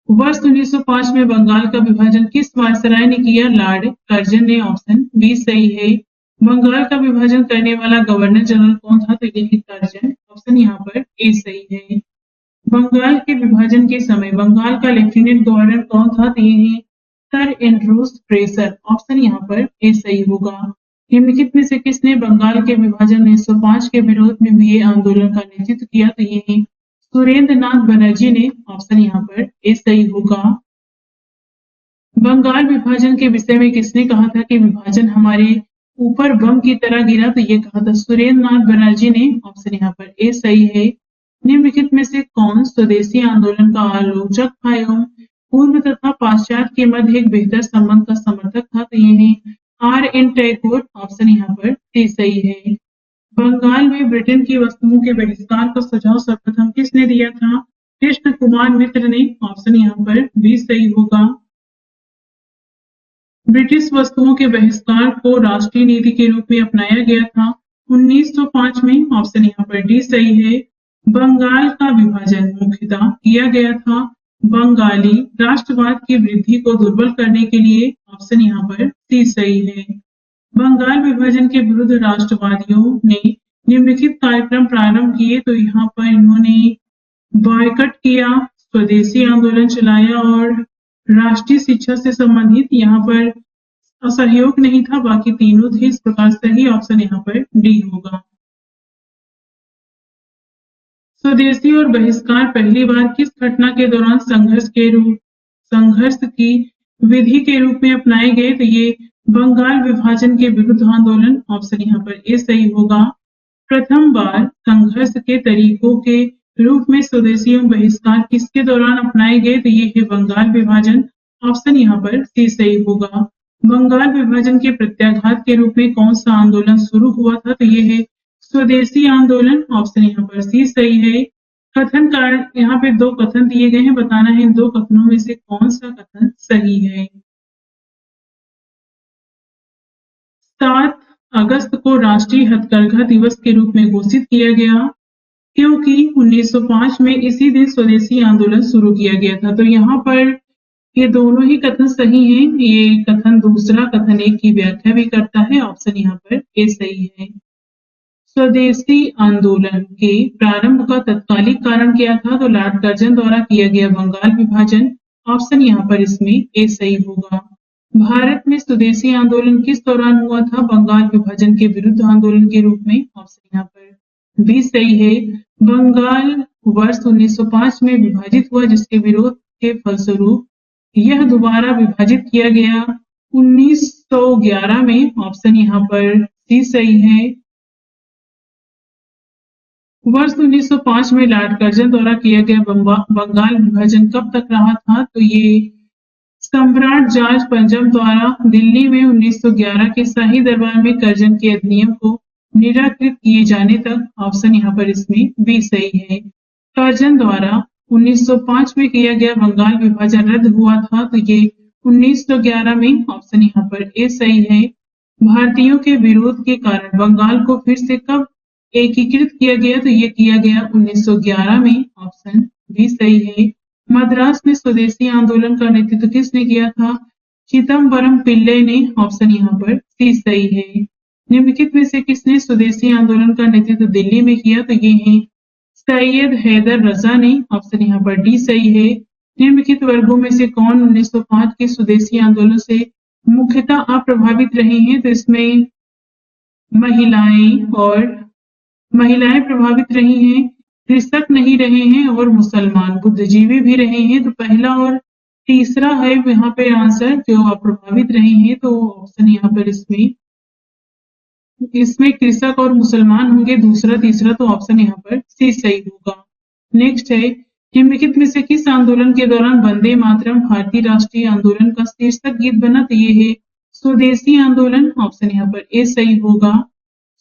वर्ष 1905 में बंगाल का विभाजन किस वायसराय ने किया? लॉर्ड कर्जन ने। ऑप्शन बी सही है। बंगाल का विभाजन करने वाला गवर्नर जनरल कौन था? तो यही कर्जन। ऑप्शन यहाँ पर ए सही है। बंगाल के विभाजन के समय बंगाल का लेफ्टिनेंट गवर्नर कौन था? तो ये है सर एंड्रूस फ्रेजर। ऑप्शन यहाँ पर ए सही होगा। निम्नलिखित में से किसने बंगाल के विभाजन 1905 के विरोध में हुए आंदोलन का नेतृत्व किया? तो ये है सुरेंद्र नाथ बनर्जी ने। ऑप्शन यहाँ पर ए सही होगा। बंगाल विभाजन के विषय में किसने कहा था कि विभाजन हमारे ऊपर बम की तरह गिरा? तो ये कहा था सुरेंद्र नाथ बनर्जी ने। ऑप्शन यहाँ पर ए सही है। निम्नलिखित में से कौन स्वदेशी आंदोलन का आलोचक था एवं पूर्व तथा पाश्चात्य के मध्य एक बेहतर संबंध का समर्थक था? तो ये है आर एन टैगोर। ऑप्शन यहाँ पर सी सही है। बंगाल में ब्रिटेन की वस्तुओं के बहिष्कार का सुझाव सर्वप्रथम किसने दिया था? कृष्ण कुमार मित्र ने। ऑप्शन यहाँ पर बी सही होगा। ब्रिटिश वस्तुओं के बहिष्कार को राष्ट्रीय नीति के रूप में अपनाया गया था 1905 में। ऑप्शन यहाँ पर डी सही है। बंगाल का विभाजन मुख्यतः किया गया था बंगाली राष्ट्रवाद की वृद्धि को दुर्बल करने के लिए। ऑप्शन यहाँ पर सी सही है। बंगाल विभाजन के विरुद्ध राष्ट्रवादियों ने निम्नलिखित कार्यक्रम प्रारंभ किए। तो यहाँ पर इन्होंने बॉयकट किया, स्वदेशी आंदोलन चलाया और राष्ट्रीय शिक्षा से संबंधित यहाँ पर असहयोग नहीं था। बाकी तीनों थे। इस प्रकार सही ऑप्शन यहाँ पर डी होगा। स्वदेशी और बहिष्कार पहली बार किस घटना के दौरान संघर्ष की विधि के रूप में अपनाए गए? तो ये बंगाल विभाजन के विरुद्ध आंदोलन। ऑप्शन यहाँ पर ए सही होगा। प्रथम बार संघर्ष के तरीकों के रूप में स्वदेशी एवं बहिष्कार किसके दौरान अपनाए गए? तो ये है बंगाल विभाजन। ऑप्शन यहाँ पर सी सही होगा। बंगाल विभाजन के प्रत्याघात के रूप में कौन सा आंदोलन शुरू हुआ था? तो ये है स्वदेशी आंदोलन। ऑप्शन यहाँ पर सी सही है। कथन कारण यहाँ पे दो कथन दिए गए हैं, बताना है इन दो कथनों में से कौन सा कथन सही है। 7 अगस्त को राष्ट्रीय हथकरघा दिवस के रूप में घोषित किया गया क्योंकि 1905 में इसी दिन स्वदेशी आंदोलन शुरू किया गया था। तो यहाँ पर ये दोनों ही कथन सही हैं। ये कथन दूसरा कथन एक की व्याख्या भी करता है। ऑप्शन यहाँ पर ए सही है। स्वदेशी आंदोलन के प्रारंभ का तत्कालिक कारण क्या था? तो लॉर्ड कर्जन द्वारा किया गया बंगाल विभाजन। ऑप्शन यहाँ पर इसमें ए सही होगा। भारत में स्वदेशी आंदोलन किस दौरान हुआ था? बंगाल विभाजन के विरुद्ध आंदोलन के रूप में। ऑप्शन यहाँ पर बी सही है। बंगाल वर्ष 1905 में विभाजित हुआ जिसके विरोध के फलस्वरूप यह दोबारा विभाजित किया गया 1911 में। ऑप्शन यहाँ पर सी सही है। वर्ष 1905 में लॉर्ड कर्जन द्वारा किया गया बंगाल विभाजन कब तक रहा था? तो ये सम्राट जॉर्ज पंचम द्वारा दिल्ली में 1911 के शाही दरबार में कर्जन के अधिनियम को निराकृत किए जाने तक, ऑप्शन यहाँ पर इसमें बी सही है। कर्जन द्वारा 1905 में किया गया बंगाल विभाजन रद्द हुआ था, तो ये 1911 में, ऑप्शन यहाँ पर ए सही है। भारतीयों के विरोध के कारण बंगाल को फिर से कब एकीकृत किया गया, तो ये किया गया 1911 में, ऑप्शन बी सही है। मद्रास में स्वदेशी आंदोलन का नेतृत्व किसने किया था? चिदम्बरम पिल्लई ने, ऑप्शन यहाँ पर सी सही है। निम्नलिखित में से किसने स्वदेशी आंदोलन का नेतृत्व दिल्ली में किया, तो ये है सैयद हैदर रजा ने, ऑप्शन यहाँ पर डी सही है। निम्नलिखित वर्गों में से कौन 1905 के स्वदेशी आंदोलन से मुख्यतः अप्रभावित रहे हैं, तो इसमें महिलाएं प्रभावित रही हैं, कृषक नहीं रहे हैं और मुसलमान बुद्धिजीवी भी रहे हैं। तो पहला और तीसरा है यहाँ पे आंसर जो अप्रभावित रहे हैं, तो ऑप्शन यहाँ पर इसमें कृषक और मुसलमान होंगे, दूसरा तीसरा, तो ऑप्शन यहाँ पर सी सही होगा। नेक्स्ट है, निम्नलिखित में से किस आंदोलन के दौरान वंदे मातरम भारतीय राष्ट्रीय आंदोलन का शीर्षक गीत बना, तो ये है स्वदेशी आंदोलन, ऑप्शन यहाँ पर ए सही होगा।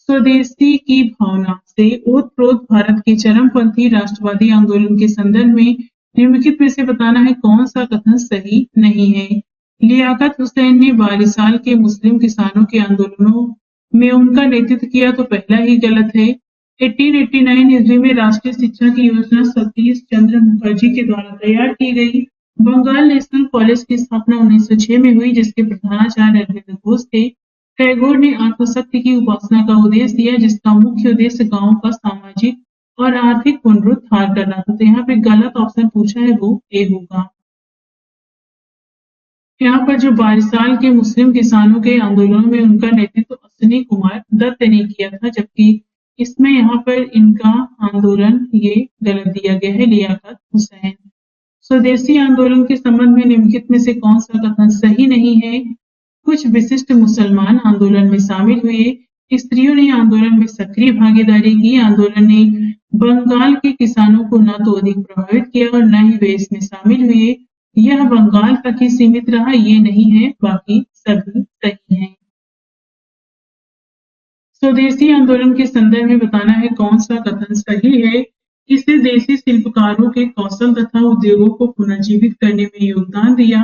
स्वदेशी की भावना से ओतप्रोत भारत के चरमपंथी राष्ट्रवादी आंदोलन के संदर्भ में निम्नलिखित में से बताना है कौन सा कथन सही नहीं है। लियाकत हुसैन ने 22 साल के मुस्लिम किसानों के आंदोलनों में उनका नेतृत्व किया, तो पहला ही गलत है। 1889 ईस्वी में राष्ट्रीय शिक्षा की योजना सतीश चंद्र मुखर्जी के द्वारा तैयार की गई। बंगाल नेशनल कॉलेज की स्थापना 1906 में हुई, जिसके प्रधानाचार्य अरविंद घोष थे। टैगोर ने आत्मशक्ति की उपासना का उपदेश दिया, जिसका मुख्य उद्देश्य गांवों का सामाजिक और आर्थिक पुनरुद्धार करना था। तो यहाँ पे गलत ऑप्शन पूछा है वो ए होगा। यहाँ पर जो 22 साल के मुस्लिम किसानों के आंदोलन में उनका नेतृत्व अश्विनी कुमार दत्त ने किया था, जबकि इसमें यहाँ पर इनका आंदोलन ये गलत दिया गया है, लियाकत हुसैन। स्वदेशी आंदोलन के संबंध में निम्नलिखित में से कौन सा कथन सही नहीं है? कुछ विशिष्ट मुसलमान आंदोलन में शामिल हुए, स्त्रियों ने आंदोलन में सक्रिय भागीदारी की, आंदोलन ने बंगाल के किसानों को न तो अधिक प्रभावित किया और न ही वे इसमें शामिल हुए, यह बंगाल तक ही सीमित रहा, ये नहीं है, बाकी सभी सही हैं। स्वदेशी आंदोलन के संदर्भ में बताना है कौन सा कथन सही है। इससे देशी शिल्पकारों के कौशल तथा उद्योगों को पुनर्जीवित करने में योगदान दिया।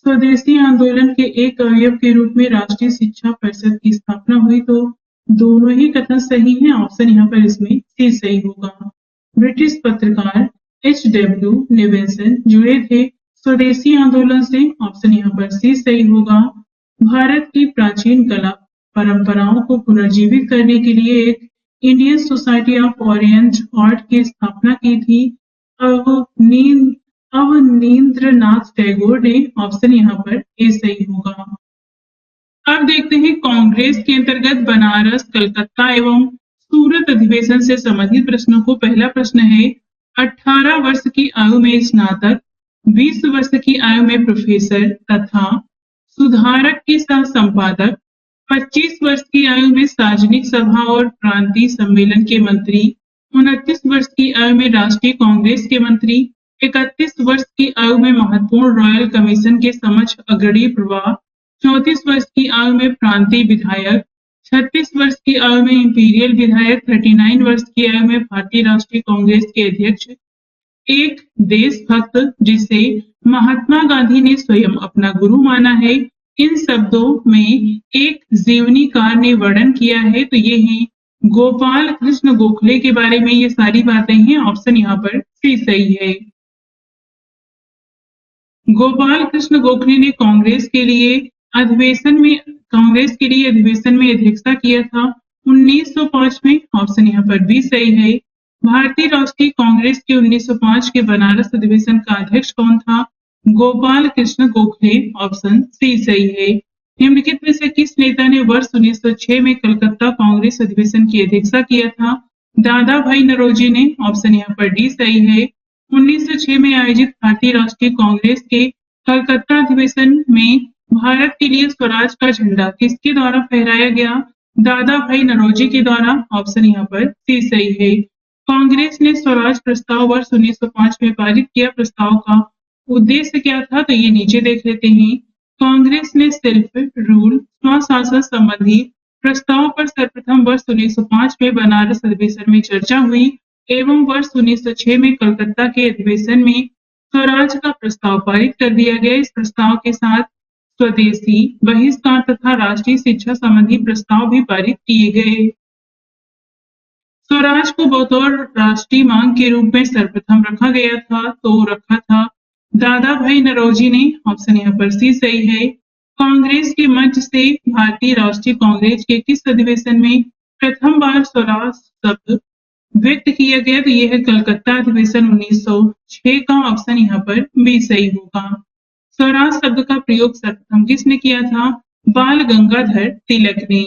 स्वदेशी आंदोलन के एक अवयव के रूप में राष्ट्रीय शिक्षा परिषद की स्थापना हुई, तो दोनों ही कथन सही हैं, ऑप्शन यहाँ पर इसमें सी सही होगा। ब्रिटिश पत्रकार H.W. लिविंगस्टन जुड़े थे स्वदेशी आंदोलन से, ऑप्शन यहाँ पर सी सही होगा। भारत की प्राचीन कला परंपराओं को पुनर्जीवित करने के लिए एक Indian society of Orient art की स्थापना की थी अवनींद्रनाथ टैगोर ने, ऑप्शन यहाँ पर ए सही होगा। अब देखते हैं कांग्रेस के अंतर्गत बनारस, कलकत्ता एवं सूरत अधिवेशन से संबंधित प्रश्नों को। पहला प्रश्न है, 18 वर्ष की आयु में स्नातक, 20 वर्ष की आयु में प्रोफेसर तथा सुधारक की सह संपादक, 25 वर्ष की आयु में सार्वजनिक सभा और प्रांतीय सम्मेलन के मंत्री, 29 वर्ष की आयु में राष्ट्रीय कांग्रेस के मंत्री, 31 वर्ष की आयु में महत्वपूर्ण रॉयल कमीशन के समक्ष अग्रणी प्रवाह, 34 वर्ष की आयु में प्रांतीय विधायक, 36 वर्ष की आयु में इंपीरियल विधायक, 39 वर्ष की आयु में भारतीय राष्ट्रीय कांग्रेस के अध्यक्ष, एक देशभक्त जिसे महात्मा गांधी ने स्वयं अपना गुरु माना है। इन शब्दों में एक जीवनीकार ने वर्णन किया है, तो ये है गोपाल कृष्ण गोखले के बारे में ये सारी बातें हैं, ऑप्शन यहाँ पर सी सही है। गोपाल कृष्ण गोखले ने कांग्रेस के लिए अधिवेशन में अध्यक्षता किया था 1905 में, ऑप्शन यहाँ पर बी सही है। भारतीय राष्ट्रीय कांग्रेस के 1905 के बनारस अधिवेशन का अध्यक्ष कौन था? गोपाल कृष्ण गोखले, ऑप्शन सी सही है। निम्नलिखित में से किस नेता ने वर्ष 1906 में कलकत्ता कांग्रेस अधिवेशन की अध्यक्षता किया था? दादा भाई नौरोजी ने, ऑप्शन यहाँ पर डी सही है। 1906 में आयोजित भारतीय राष्ट्रीय कांग्रेस के कलकत्ता अधिवेशन में भारत के लिए स्वराज का झंडा किसके द्वारा फहराया गया? दादा भाई नौरोजी के द्वारा, ऑप्शन यहाँ पर सी सही है। कांग्रेस ने स्वराज प्रस्ताव वर्ष 1905 में पारित किया, प्रस्ताव का उद्देश्य क्या था तो ये नीचे देख लेते हैं। कांग्रेस ने सेल्फ रूल स्वशासन संबंधी प्रस्ताव पर सर्वप्रथम वर्ष 1905 में बनारस अधिवेशन में चर्चा हुई एवं वर्ष 1906 में कलकत्ता के अधिवेशन में स्वराज का प्रस्ताव पारित कर दिया गया। इस प्रस्ताव के साथ स्वदेशी बहिष्कार तथा राष्ट्रीय शिक्षा संबंधी प्रस्ताव भी पारित किए गए। स्वराज को बतौर राष्ट्रीय मांग के रूप में सर्वप्रथम रखा था दादा भाई नौरोजी ने। ऑप्शन यहाँ पर सी सही है। कांग्रेस के मंच से भारतीय राष्ट्रीय कांग्रेस के किस अधिवेशन में प्रथम बार स्वराज शब्द व्यक्त किया गया तो यह है कलकत्ता अधिवेशन 1906 का। ऑप्शन यहाँ पर बी सही होगा। स्वराज शब्द का प्रयोग सर्वप्रथम किसने किया था? बाल गंगाधर तिलक ने।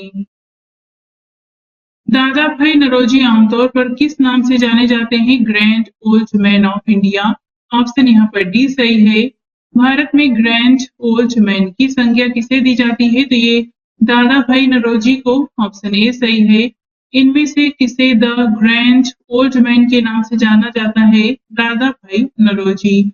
दादा भाई नौरोजी आमतौर पर किस नाम से जाने जाते हैं? Grand old man of India. Option यहाँ पर डी सही है। भारत में ग्रैंड ओल्ड मैन की संज्ञा किसे दी जाती है तो ये दादा भाई नौरोजी को। ऑप्शन ए सही है। इनमें से किसे द ग्रैंड ओल्ड मैन के नाम से जाना जाता है? दादा भाई नौरोजी।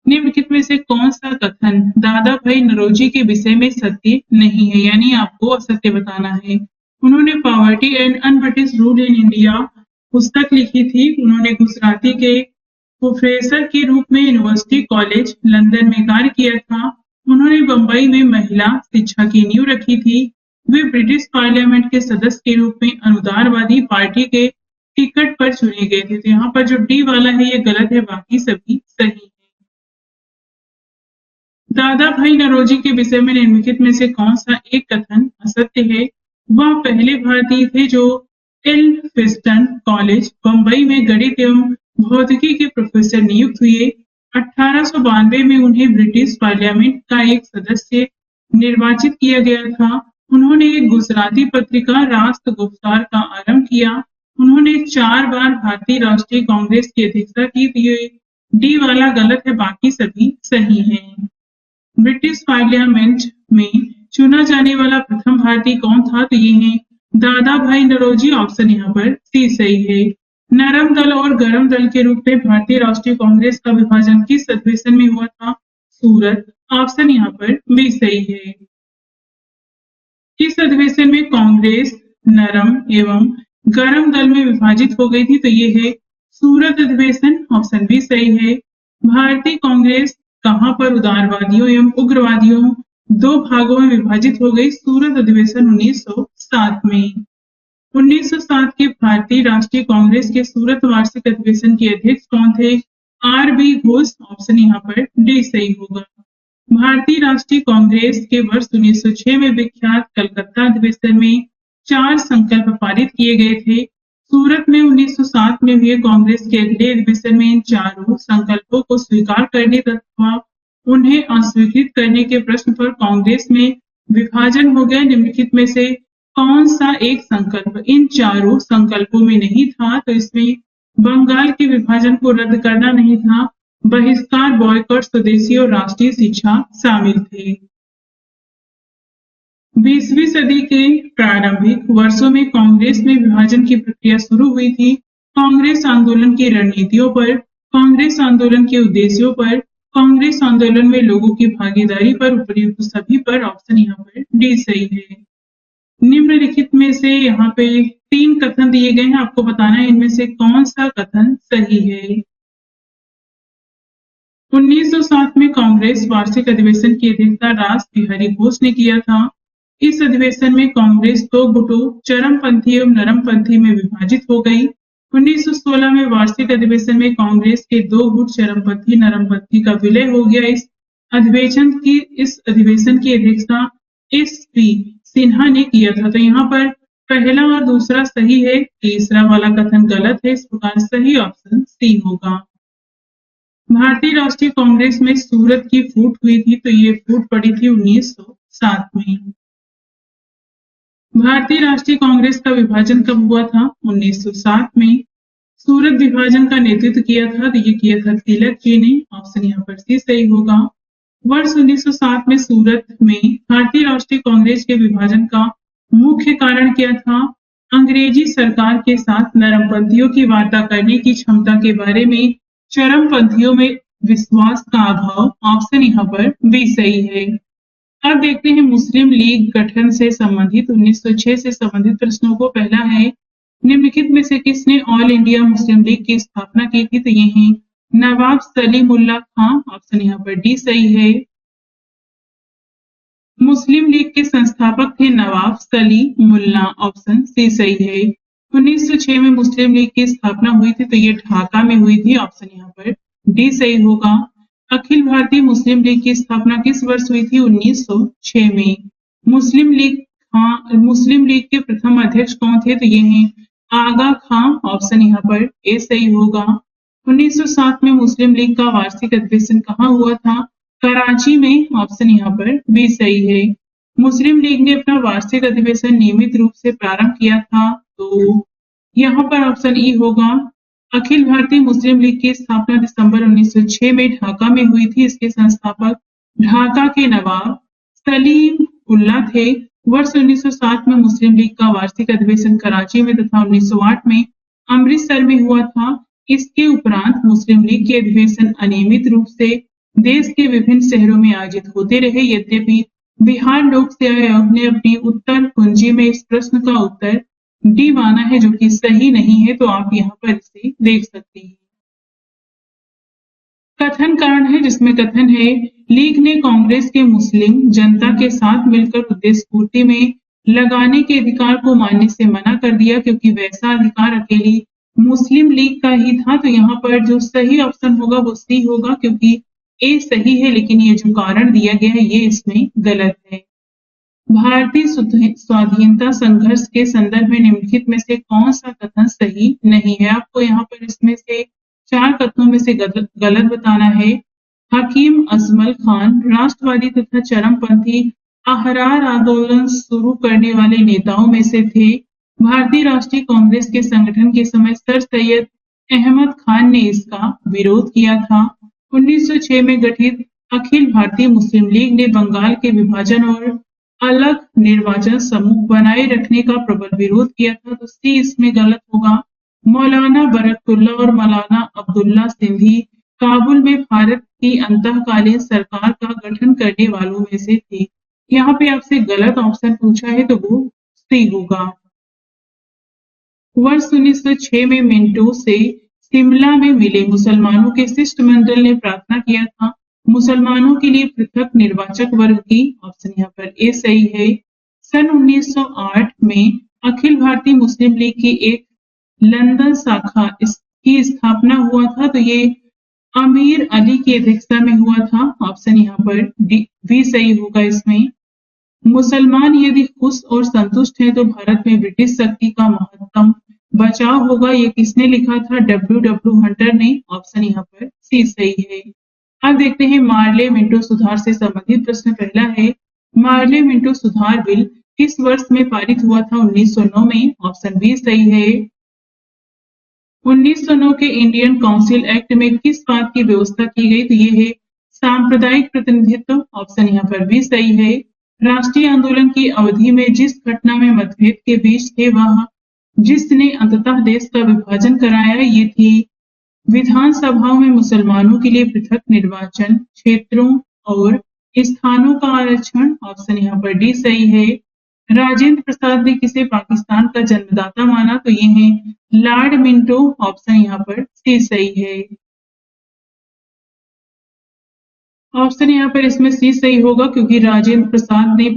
निम्नलिखित में से कौन सा कथन दादा भाई नौरोजी के विषय में सत्य नहीं है, यानी आपको असत्य बताना है? उन्होंने poverty and un-British rule in India पुस्तक लिखी थी। उन्होंने गुजराती के प्रोफेसर के रूप में यूनिवर्सिटी कॉलेज लंदन में कार्य किया था। उन्होंने बंबई में महिला शिक्षा की नींव रखी थी। वे ब्रिटिश पार्लियामेंट के सदस्य के रूप में अनुदारवादी पार्टी के टिकट पर चुने गए थे। तो यहाँ पर जो डी वाला है ये गलत है, बाकी सभी सही है। दादा भाई नौरोजी के विषय में निम्नलिखित में से कौन सा एक कथन असत्य है? वह पहले भारतीय थे जो एल्फिंस्टन कॉलेज बंबई में गणित एवं भौतिकी के प्रोफेसर नियुक्त हुए। 1892 में उन्हें ब्रिटिश पार्लियामेंट का एक सदस्य निर्वाचित किया गया था। उन्होंने एक गुजराती पत्रिका राष्ट्र गुफ्तार का आरंभ किया। उन्होंने 4 बार भारतीय राष्ट्रीय कांग्रेस की अध्यक्षता की थी। डी वाला गलत है, बाकी सभी सही हैं। ब्रिटिश पार्लियामेंट में चुना जाने वाला प्रथम भारतीय कौन था तो ये है दादा भाई नौरोजी। ऑप्शन यहाँ पर सी सही है। नरम दल और गरम दल के रूप में भारतीय राष्ट्रीय कांग्रेस का विभाजन किस अधिवेशन में हुआ था? सूरत। ऑप्शन यहाँ पर बी सही है। किस अधिवेशन में कांग्रेस नरम एवं गरम दल में विभाजित हो गई थी तो ये है सूरत अधिवेशन। ऑप्शन बी सही है। भारतीय कांग्रेस कहां पर उदारवादियों एवं उग्रवादियों 2 भागों में विभाजित हो गई? सूरत अधिवेशन 1907 में। 1907 के भारतीय राष्ट्रीय कांग्रेस के सूरत वार्षिक अधिवेशन के अध्यक्ष कौन थे? R B Ghosh. ऑप्शन यहाँ पर डी सही होगा। भारतीय राष्ट्रीय कांग्रेस के वर्ष 1906 में विख्यात कलकत्ता अधिवेशन में 4 संकल्प पारित किए गए थे। सूरत में 1907 में हुए कांग्रेस के अगले अधिवेशन में इन चारों संकल्पों को स्वीकार करने तथा उन्हें अस्वीकृत करने के प्रश्न पर कांग्रेस में विभाजन हो गया। निम्नलिखित में से कौन सा एक संकल्प इन चारों संकल्पों में नहीं था तो इसमें बंगाल के विभाजन को रद्द करना नहीं था, बहिष्कार, बॉयकॉट, स्वदेशी और राष्ट्रीय शिक्षा शामिल थे। 20वीं सदी के प्रारंभिक वर्षों में कांग्रेस में विभाजन की प्रक्रिया शुरू हुई थी। कांग्रेस आंदोलन की रणनीतियों पर, कांग्रेस आंदोलन के उद्देश्यों पर, कांग्रेस आंदोलन में लोगों की भागीदारी पर, उपयुक्त सभी पर। ऑप्शन यहाँ पर डी सही है। निम्नलिखित में से यहाँ पे 3 कथन दिए गए हैं, आपको बताना है इनमें से कौन सा कथन सही है। 1907 में कांग्रेस वार्षिक अधिवेशन की अध्यक्षता रास बिहारी घोष ने किया था। इस अधिवेशन में कांग्रेस 2 गुटों चरमपंथी एवं नरमपंथी में विभाजित हो गई। 1916 में वार्षिक अधिवेशन में कांग्रेस के 2 गुट चरमपंथी नरमपंथी का विलय हो गया। इस अधिवेशन की अध्यक्षता एस.पी. सिन्हा ने किया था। तो यहाँ पर पहला और दूसरा सही है, तीसरा वाला कथन गलत है। इस प्रकार सही ऑप्शन सी होगा। भारतीय राष्ट्रीय कांग्रेस में सूरत की फूट हुई थी तो ये फूट पड़ी थी 1907 में। भारतीय राष्ट्रीय कांग्रेस का विभाजन कब हुआ था? 1907 में। सूरत विभाजन का नेतृत्व किया था तो ये किया था तिलक जी ने। ऑप्शन यहाँ पर सी सही होगा। वर्ष 1907 में सूरत में भारतीय राष्ट्रीय कांग्रेस के विभाजन का मुख्य कारण क्या था? अंग्रेजी सरकार के साथ नरमपंथियों की वार्ता करने की क्षमता के बारे में चरमपंथियों में विश्वास का अभाव। ऑप्शन यहाँ पर बी सही है। अब देखते हैं मुस्लिम लीग गठन से संबंधित 1906 से संबंधित प्रश्नों को। पहला है, निम्नलिखित में से किसने ऑल इंडिया मुस्लिम लीग की स्थापना की थी? तो ये है नवाब सलीमुल्लाह खां। ऑप्शन यहाँ पर डी सही है। मुस्लिम लीग के संस्थापक थे नवाब सलीमुल्लाह। ऑप्शन सी सही है। 1906 में मुस्लिम लीग की स्थापना हुई थी, तो ये ढाका में हुई थी। ऑप्शन यहाँ पर डी सही होगा। अखिल भारतीय मुस्लिम लीग की स्थापना किस वर्ष हुई थी? 1906 में। मुस्लिम लीग के प्रथम अध्यक्ष कौन थे? तो ये हैं आगा खां। ऑप्शन यहाँ पर ए सही होगा। 1907 में मुस्लिम लीग का वार्षिक अधिवेशन कहाँ हुआ था? कराची में। ऑप्शन यहाँ पर बी सही है। मुस्लिम लीग ने अपना वार्षिक अधिवेशन नियमित रूप से प्रारंभ किया था, तो यहाँ पर ऑप्शन ई होगा। अखिल भारतीय मुस्लिम लीग की स्थापना दिसंबर 1906 में ढाका में हुई थी। इसके संस्थापक ढाका के नवाब सलीम उल्लाह थे। वर्ष 1907 में मुस्लिम लीग का वार्षिक अधिवेशन कराची में तथा 1908 में अमृतसर में हुआ था। इसके उपरांत मुस्लिम लीग के अधिवेशन अनियमित रूप से देश के विभिन्न शहरों में आयोजित होते रहे। यद्यपि बिहार लोक सेवा आयोग ने अपनी उत्तर कुंजी में इस प्रश्न का उत्तर डी माना है, जो कि सही नहीं है, तो आप यहाँ पर इसे देख सकते हैं। कथन कारण है, जिसमें कथन है, लीग ने कांग्रेस के मुस्लिम जनता के साथ मिलकर उद्देश्य पूर्ति में लगाने के अधिकार को मानने से मना कर दिया, क्योंकि वैसा अधिकार अकेली मुस्लिम लीग का ही था। तो यहाँ पर जो सही ऑप्शन होगा वो सी होगा, क्योंकि ए सही है, लेकिन ये जो कारण दिया गया है ये इसमें गलत है। भारतीय स्वाधीनता संघर्ष के संदर्भ में निम्नलिखित में से कौन सा कथन सही नहीं है? आपको यहाँ पर इसमें से 4 कथनों में से गलत बताना है। हकीम अजमल खान राष्ट्रवादी तथा चरमपंथी अहरार आंदोलन शुरू करने वाले नेताओं में से थे। भारतीय राष्ट्रीय कांग्रेस के संगठन के समय सर सैयद अहमद खान ने इसका विरोध किया था। 1906 में गठित अखिल भारतीय मुस्लिम लीग ने बंगाल के विभाजन और अलग निर्वाचन समूह बनाए रखने का प्रबल विरोध किया था। तो सी इसमें गलत होगा। मौलाना बरकतुल्लाह और मौलाना अब्दुल्ला सिंधी काबुल में भारत की अंतःकालीन सरकार का गठन करने वालों में से थे। यहाँ पे आपसे गलत ऑप्शन पूछा है, तो वो सी होगा। वर्ष 1906 में मिंटो से शिमला में मिले मुसलमानों के शिष्टमंडल ने प्रार्थना किया था मुसलमानों के लिए पृथक निर्वाचक वर्ग की। ऑप्शन यहाँ पर ए सही है। सन 1908 में अखिल भारतीय मुस्लिम लीग की एक लंदन शाखा की स्थापना हुआ था, तो ये अमीर अली की अध्यक्षता में हुआ था। ऑप्शन यहाँ पर बी सही होगा। इसमें मुसलमान यदि खुश और संतुष्ट हैं तो भारत में ब्रिटिश शक्ति का महत्तम बचाव होगा। ये किसने लिखा था? डब्ल्यू हंटर ने। ऑप्शन यहाँ पर सी सही है। अब देखते हैं मार्ले मिंटो सुधार से संबंधित प्रश्न। पहला है, मार्ले मिंटो सुधार बिल किस वर्ष में पारित हुआ था? 1909 में। ऑप्शन बी सही है। 1909 के इंडियन काउंसिल एक्ट में किस बात की व्यवस्था की गई? तो ये है सांप्रदायिक प्रतिनिधित्व। ऑप्शन यहाँ पर भी सही है। राष्ट्रीय आंदोलन की अवधि में जिस घटना में मतभेद के बीच थे वह जिसने अंततः देश का विभाजन कराया, ये थी विधानसभाओं में मुसलमानों के लिए पृथक निर्वाचन क्षेत्रों और स्थानों का आरक्षण। ऑप्शन यहाँ पर डी सही है। राजेंद्र प्रसाद ने किसे पाकिस्तान का जन्मदाता माना? तो ये है लॉर्ड मिंटो। ऑप्शन यहाँ पर सी सही है। ऑप्शन यहाँ पर इसमें सी सही होगा, क्योंकि राजेंद्र प्रसाद ने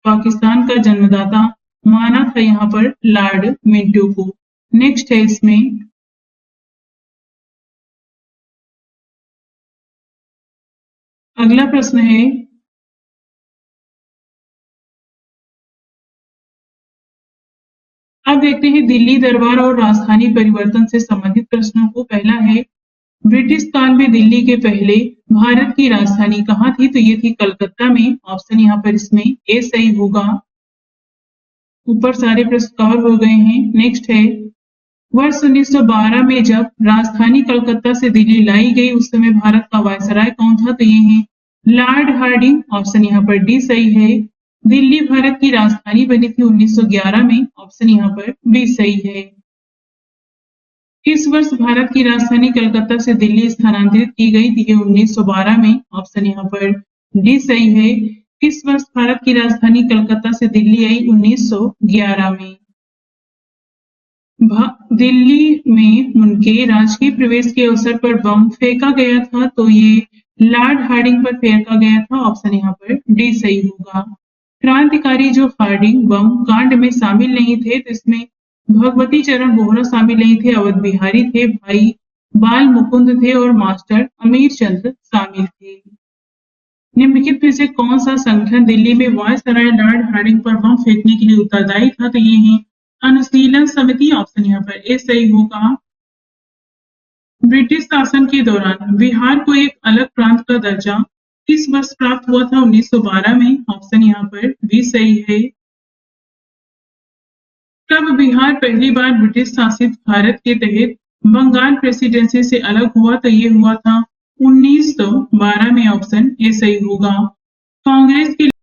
पाकिस्तान का जन्मदाता माना था यहाँ पर लॉर्ड मिंटो को। नेक्स्ट है इसमें, अगला प्रश्न है, अब देखते हैं दिल्ली दरबार और राजधानी परिवर्तन से संबंधित प्रश्नों को। पहला है, ब्रिटिश काल में दिल्ली के पहले भारत की राजधानी कहाँ थी? तो ये थी कलकत्ता में। ऑप्शन यहाँ पर इसमें ए सही होगा। ऊपर सारे प्रश्न कवर हो गए हैं। नेक्स्ट है, वर्ष 1912 में जब राजधानी कलकत्ता से दिल्ली लाई गई उस समय भारत का वायसराय कौन था? तो ये है लॉर्ड हार्डिंग। ऑप्शन यहाँ पर डी सही है। दिल्ली भारत की राजधानी बनी थी 1911 में। ऑप्शन यहाँ पर बी सही है। किस वर्ष भारत की राजधानी कलकत्ता से दिल्ली स्थानांतरित की गई थी? 1912 में। ऑप्शन यहाँ पर डी सही है। किस वर्ष भारत की राजधानी कलकत्ता से दिल्ली आई? 1911 में। दिल्ली में उनके राजकीय प्रवेश के अवसर पर बम फेंका गया था, तो ये लॉर्ड हार्डिंग पर फेंका गया था। ऑप्शन यहाँ पर डी सही होगा। क्रांतिकारी जो हार्डिंग बम कांड में शामिल नहीं थे, तो इसमें भगवती चरण बोहरा शामिल नहीं थे, अवध बिहारी थे, भाई बाल मुकुंद थे और मास्टर अमीर चंद शामिल थे। निम्नलिखित में से कौन सा संगठन दिल्ली में वायसराय लॉर्ड हार्डिंग पर बम फेंकने के लिए उत्तरदायी था? तो ये है अनुशीलन समिति। ऑप्शन यहाँ पर ए सही होगा। ब्रिटिश शासन के दौरान बिहार को एक अलग प्रांत का दर्जा किस वर्ष प्राप्त हुआ था? 1912 में। ऑप्शन यहाँ पर बी सही है। कब बिहार पहली बार ब्रिटिश शासित भारत के तहत बंगाल प्रेसिडेंसी से अलग हुआ? तो ये हुआ था 1912 में। ऑप्शन ए सही होगा। कांग्रेस के